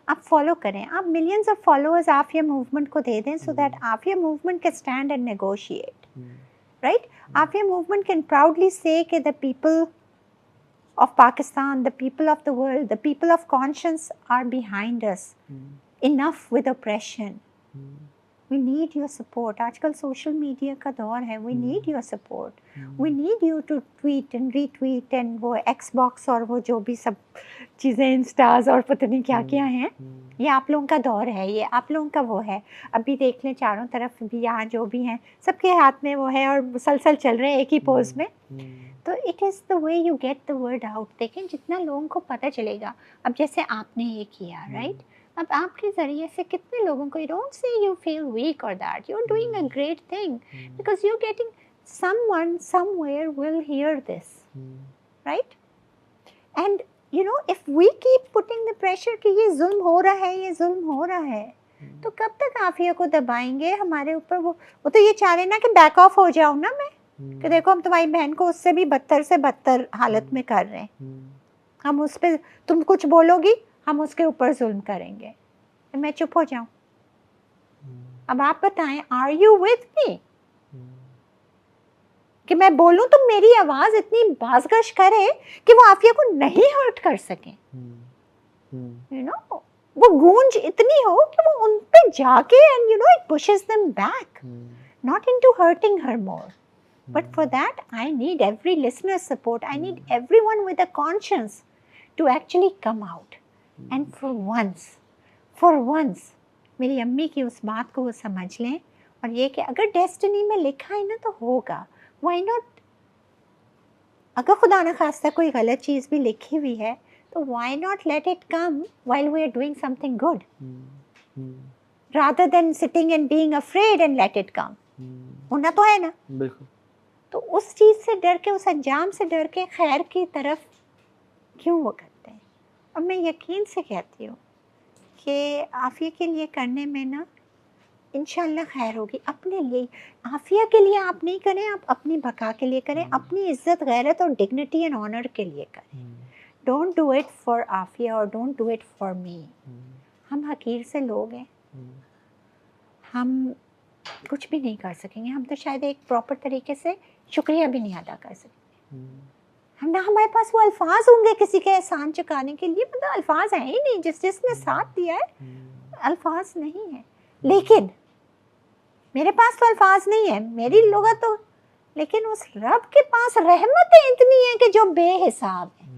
Speaker 1: آپ فالو کریں، آپ millions of followers Aafia movement کو دے دیں so that Aafia movement can stand and negotiate, right. Aafia movement can proudly say کہ the people of Pakistan, the people of the world, the people of conscience are behind us, enough with oppression. We need your support. آج کل سوشل میڈیا کا دور ہے، we need your support. We need you to tweet and re tweet and وہ ایکس باکس اور وہ جو بھی سب چیزیں انسٹاز اور پتہ نہیں کیا کیا ہیں. یہ آپ لوگوں کا دور ہے، یہ آپ لوگوں کا وہ ہے. ابھی دیکھ لیں چاروں طرف بھی یہاں جو بھی ہیں سب کے ہاتھ میں وہ ہے اور مسلسل چل رہے ہیں ایک ہی پوز میں. تو it is the way you get the word out. دیکھیں جتنا لوگوں کو پتہ چلے گا، اب جیسے آپ نے یہ کیا رائٹ، اب آپ کے ذریعے سے کتنے لوگوں کو، you don't see you feel weak اور that, you are doing a great thing because you are getting someone somewhere will hear this, right. And you know if we keep putting the pressure کہ یہ ظلم ہو رہا ہے، یہ ظلم ہو رہا ہے، تو کب تک عافیہ کو دبائیں گے ہمارے اوپر. وہ تو یہ چاہ رہے نا کہ بیک آف ہو جاؤں نا میں، کہ دیکھو ہم تمہاری بہن کو اس سے بھی بدتر سے بدتر حالت میں کر رہے ہیں، ہم اس پہ، تم کچھ بولو گی ہم اس کے اوپر ظلم کریں گے، میں چپ ہو جاؤں. اب آپ بتائیں آر یو ود می کہ میں بولوں تو میری آواز اتنی بازگشت کرے کہ وہ عافیہ کو نہیں ہرٹ کر سکیں، یو نو وہ گونج اتنی ہو کہ وہ ان پہ جا کے and you know it pushes them back not into hurting her more. But for that I need every listener's support. I need everyone with a conscience to actually come out. And for once میری امی کی اس بات کو وہ سمجھ لیں، اور یہ کہ اگر ڈیسٹنی میں لکھا ہے نا تو ہوگا. وائی ناٹ، اگر خدا نہ خواستہ کوئی غلط چیز بھی لکھی ہوئی ہے تو why not let it come while we are doing something good rather than sitting and being afraid and let it come. ہونا تو ہے نا.
Speaker 2: بالکل.
Speaker 1: تو اس چیز سے ڈر کے، اس انجام سے ڈر کے خیر کی طرف کیوں وہ کرتے ہیں. اور میں یقین سے کہتی ہوں کہ عافیہ کے لیے کرنے میں نا انشاءاللہ خیر ہوگی. اپنے لیے، عافیہ کے لیے آپ نہیں کریں، آپ اپنی بقا کے لیے کریں، اپنی عزت غیرت اور ڈگنیٹی اینڈ آنر کے لیے کریں. Don't do it for Aafia اور don't do it for me. ہم حقیر سے لوگ ہیں، ہم کچھ بھی نہیں کر سکیں گے. ہم تو شاید ایک پراپر طریقے سے شکریہ بھی نہیں ادا کر سکیں گے. ہم نہ ہمارے پاس وہ الفاظ ہوں گے کسی کے احسان چکانے کے لیے. مطلب الفاظ ہیں ہی نہیں. جس نے ساتھ دیا ہے الفاظ نہیں ہیں. لیکن میرے پاس تو الفاظ نہیں ہیں، میری لغت تو، لیکن اس رب کے پاس رحمتیں اتنی ہیں کہ جو بے حساب ہیں.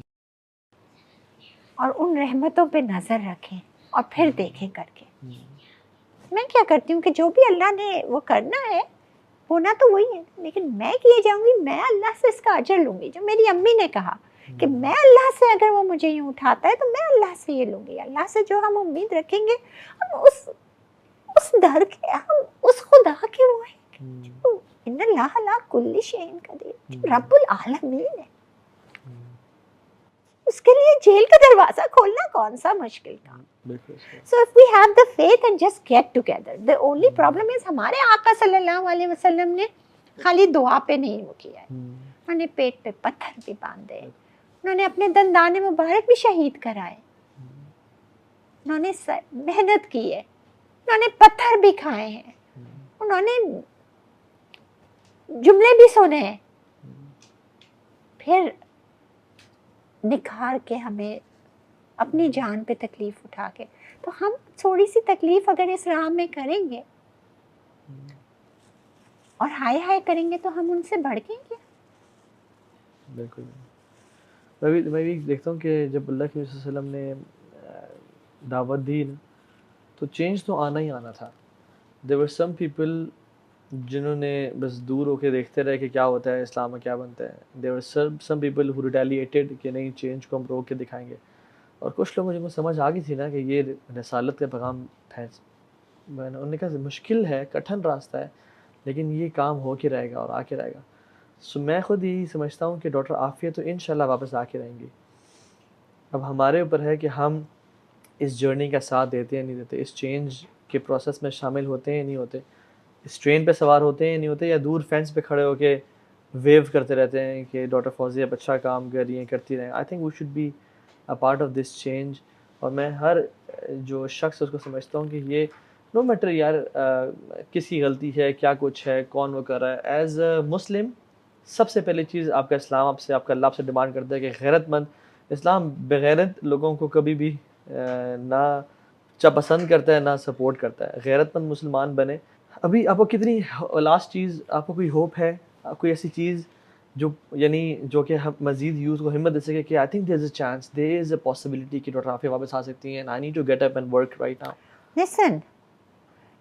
Speaker 1: اور ان رحمتوں پہ نظر رکھیں اور پھر دیکھیں کر کے. میں کیا کرتی ہوں کہ جو بھی اللہ نے وہ کرنا ہے ہونا تو وہی ہے، لیکن میں کیے جاؤں گی، میں اللہ سے اس کا اجر لوں گی. جو میری امی نے کہا کہ میں اللہ سے، اگر وہ مجھے یوں اٹھاتا ہے تو میں اللہ سے یہ لوں گی. اللہ سے جو ہم امید رکھیں گے، ہم اس در کے، ہم اس خدا کے وہ ہیں جو ان اللہ لا کل شیء قدیر، رب العالمین ہے. اس کے لیے جیل کا دروازہ کھولنا کون سا مشکل کام. So if we have the faith and just get together. The only problem is ہمارے آقا صلی اللہ علیہ وسلم نے خالی دعا پہ نہیں وہ کیا ہے، انہوں نے پیٹ پہ پتھر بھی باندھے، انہوں نے اپنے دندان مبارک بھی شہید کرائے، انہوں نے محنت کی ہے، انہوں نے پتھر بھی کھائے ہیں، انہوں نے جملے بھی سنے ہیں، پھر نکھار کے ہمیں اپنی جان پہ تکلیف اٹھا کے. تو ہم تھوڑی سی تکلیف اگر اس راہ میں کریں گے اور ہائے ہائے کریں گے تو ہم ان سے بڑھ گیں گے.
Speaker 2: بالکل. میں بھی دیکھتا ہوں کہ جب اللہ کے رسول صلی اللہ علیہ وسلم نے دعوت دی تو چینج تو آنا ہی آنا تھا. There were some people جنہوں نے بس دور ہو کے دیکھتے رہے کہ کیا ہوتا ہے اسلام میں کیا بنتا ہے. There were some people who retaliated کہ نہیں چینج کو ہم روک کے دکھائیں گے. اور کچھ لوگوں کو سمجھ آ گئی تھی نا کہ یہ رسالت کا پیغام پھینس. انہوں نے کہا مشکل ہے, کٹھن راستہ ہے, لیکن یہ کام ہو کے رہے گا اور آ کے رہے گا. سو میں خود یہی سمجھتا ہوں کہ ڈاکٹر عافیہ تو انشاءاللہ واپس آ کے رہیں گی. اب ہمارے اوپر ہے کہ ہم اس جرنی کا ساتھ دیتے ہیں نہیں دیتے, اس چینج کے پروسیس میں شامل ہوتے ہیں یا نہیں ہوتے, اس ٹرین پہ سوار ہوتے ہیں یا نہیں ہوتے, یا دور فینس پہ کھڑے ہو کے ویو کرتے رہتے ہیں کہ ڈاکٹر فوزیہ اب اچھا کام کر رہی ہیں, کرتی رہیں. I think we should be a part of this change. اور میں ہر جو شخص اس کو سمجھتا ہوں کہ یہ نو میٹر یار کس کی غلطی ہے, کیا کچھ ہے, کون وہ کر رہا ہے, ایز اے مسلم سب سے پہلی چیز آپ کا اسلام آپ سے, آپ کا اللہ آپ سے ڈیمانڈ کرتا ہے کہ غیرت مند, اسلام بغیرت لوگوں کو کبھی بھی نہ پسند کرتا ہے نہ سپورٹ کرتا ہے. غیرت مند مسلمان بنے. ابھی آپ کو کتنی لاسٹ چیز, آپ کو کوئی ہوپ ہے, کوئی ایسی چیز جو یعنی جو کہ ہم مزید یوز کو ہمت دے سکے کہ I think there is a chance, there is a possibility کہ ڈاکٹر عافیہ واپس آ سکتی ہیں, I need to get up and work right now.
Speaker 1: Listen,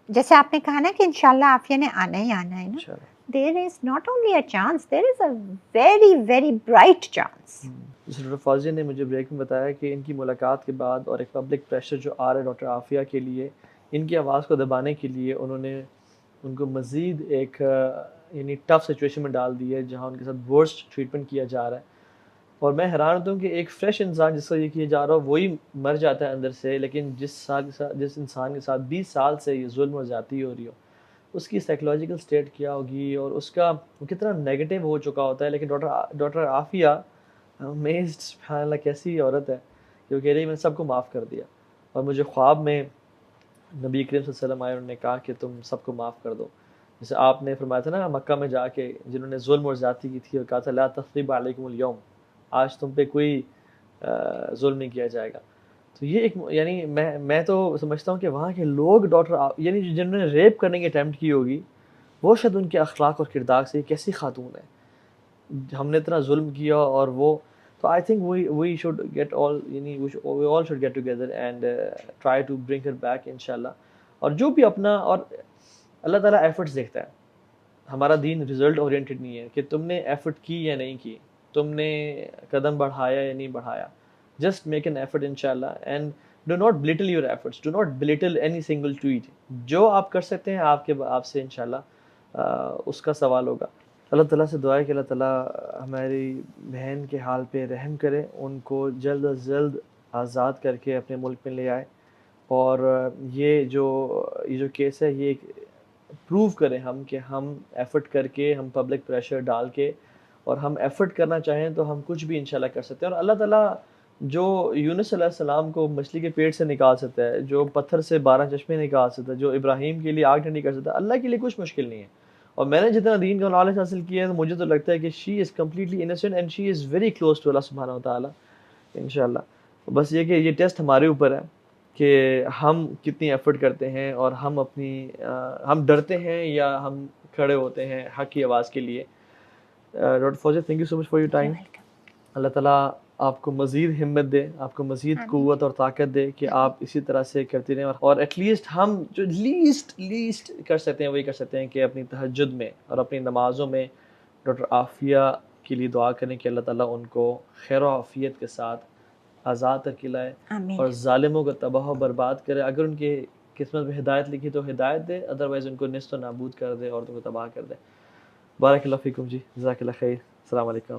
Speaker 1: جیسے آپ نے کہا نا کہ انشاءاللہ عافیہ نے آنا ہی آنا ہے نا,
Speaker 2: انشاءاللہ.
Speaker 1: there is not only a chance, there is a very very bright chance.
Speaker 2: جیسے ڈاکٹر فوزیہ نے مجھے بریک میں بتایا کہ ان کی ملاقات کے بعد اور ایک پبلک پریشر جو آ رہا ہے ڈاکٹر عافیہ کے لیے, ان کی آواز کو دبانے کے لیے انہوں نے ان کو مزید ایک یعنی ٹف سچویشن میں ڈال دی ہے جہاں ان کے ساتھ ورسٹ ٹریٹمنٹ کیا جا رہا ہے. اور میں حیران ہوتا ہوں کہ ایک فریش انسان جس کا یہ کیا جا رہا ہو وہی مر جاتا ہے اندر سے, لیکن جس انسان کے ساتھ 20 سال سے یہ ظلم اور زیادتی ہو رہی ہو, اس کی سائیکولوجیکل سٹیٹ کیا ہوگی اور اس کا کتنا نیگیٹو ہو چکا ہوتا ہے. لیکن ڈاکٹر عافیہ امیزڈ, سبحان اللہ کیسی عورت ہے کہ وہ کہہ رہی میں سب کو معاف کر دیا. اور مجھے خواب میں نبی کریم صلی اللہ علیہ وسلم آئے, انہوں نے کہا کہ تم سب کو معاف کر دو. جیسے آپ نے فرمایا تھا نا مکہ میں جا کے جنہوں نے ظلم اور زیادتی کی تھی, اور کہا تھا لا تثریب علیکم اليوم, آج تم پہ کوئی ظلم نہیں کیا جائے گا. تو یہ ایک یعنی میں تو سمجھتا ہوں کہ وہاں کے لوگ ڈاکٹر یعنی جنہوں نے ریپ کرنے کی اٹیمپٹ کی ہوگی وہ شاید ان کے اخلاق اور کردار سے کیسی خاتون ہے, ہم نے اتنا ظلم کیا. اور وہ تو I think we should get all یعنی we all should get together and try to bring her back انشاءاللہ. اور جو بھی اپنا, اور اللہ تعالیٰ ایفرٹس دیکھتا ہے, ہمارا دین رزلٹ اورینٹڈ نہیں ہے کہ تم نے ایفرٹ کی یا نہیں کی, تم نے قدم بڑھایا یا نہیں بڑھایا. جسٹ میک این ایفرٹ انشاءاللہ, and do not belittle your efforts, do not belittle any single tweet. جو آپ کر سکتے ہیں آپ سے انشاءاللہ اس کا سوال ہوگا. اللہ تعالیٰ سے دعا ہے کہ اللہ تعالیٰ ہماری بہن کے حال پہ رحم کرے, ان کو جلد از جلد آزاد کر کے اپنے ملک میں لے آئے. اور یہ جو کیس ہے یہ پروو کریں ہم کہ ہم ایفرٹ کر کے, ہم پبلک پریشر ڈال کے, اور ہم ایفرٹ کرنا چاہیں تو ہم کچھ بھی انشاءاللہ کر سکتے ہیں. اور اللہ تعالیٰ جو یونس علیہ السلام کو مچھلی کے پیٹ سے نکال سکتا ہے, جو پتھر سے 12 چشمے نکال سکتا ہے, جو ابراہیم کے لیے آگ ٹھنڈی کر سکتا ہے, اللہ کے لیے کچھ مشکل نہیں ہے. اور میں نے جتنا دین کا نالج حاصل کیا ہے تو مجھے تو لگتا ہے کہ she is completely innocent and she is very close to اللہ سبحانہ وتعالیٰ انشاءاللہ. بس یہ کہ یہ ٹیسٹ ہمارے اوپر ہے کہ ہم کتنی ایفرٹ کرتے ہیں, اور ہم ڈرتے ہیں یا ہم کھڑے ہوتے ہیں حق کی آواز کے لیے. Doctor Fauzia thank you so much for your time. اللہ تعالیٰ آپ کو مزید ہمت دے, آپ کو مزید قوت اور طاقت دے کہ آپ اسی طرح سے کرتے رہیں. اور ایٹ لیسٹ ہم جو لیسٹ کر سکتے ہیں وہی کر سکتے ہیں کہ اپنی تہجد میں اور اپنی نمازوں میں ڈاکٹر عافیہ کے لیے دعا کریں کہ اللہ تعالیٰ ان کو خیر و عافیت کے ساتھ آزاد کر کے لائے اور ظالموں کو تباہ و برباد کرے. اگر ان کی قسمت میں ہدایت لکھی تو ہدایت دے, ادروائز ان کو نیست و نابود کر دے اور ان کو تباہ کر دے. بارک اللہ فیکم جی, جزاک اللہ خیر, السلام علیکم.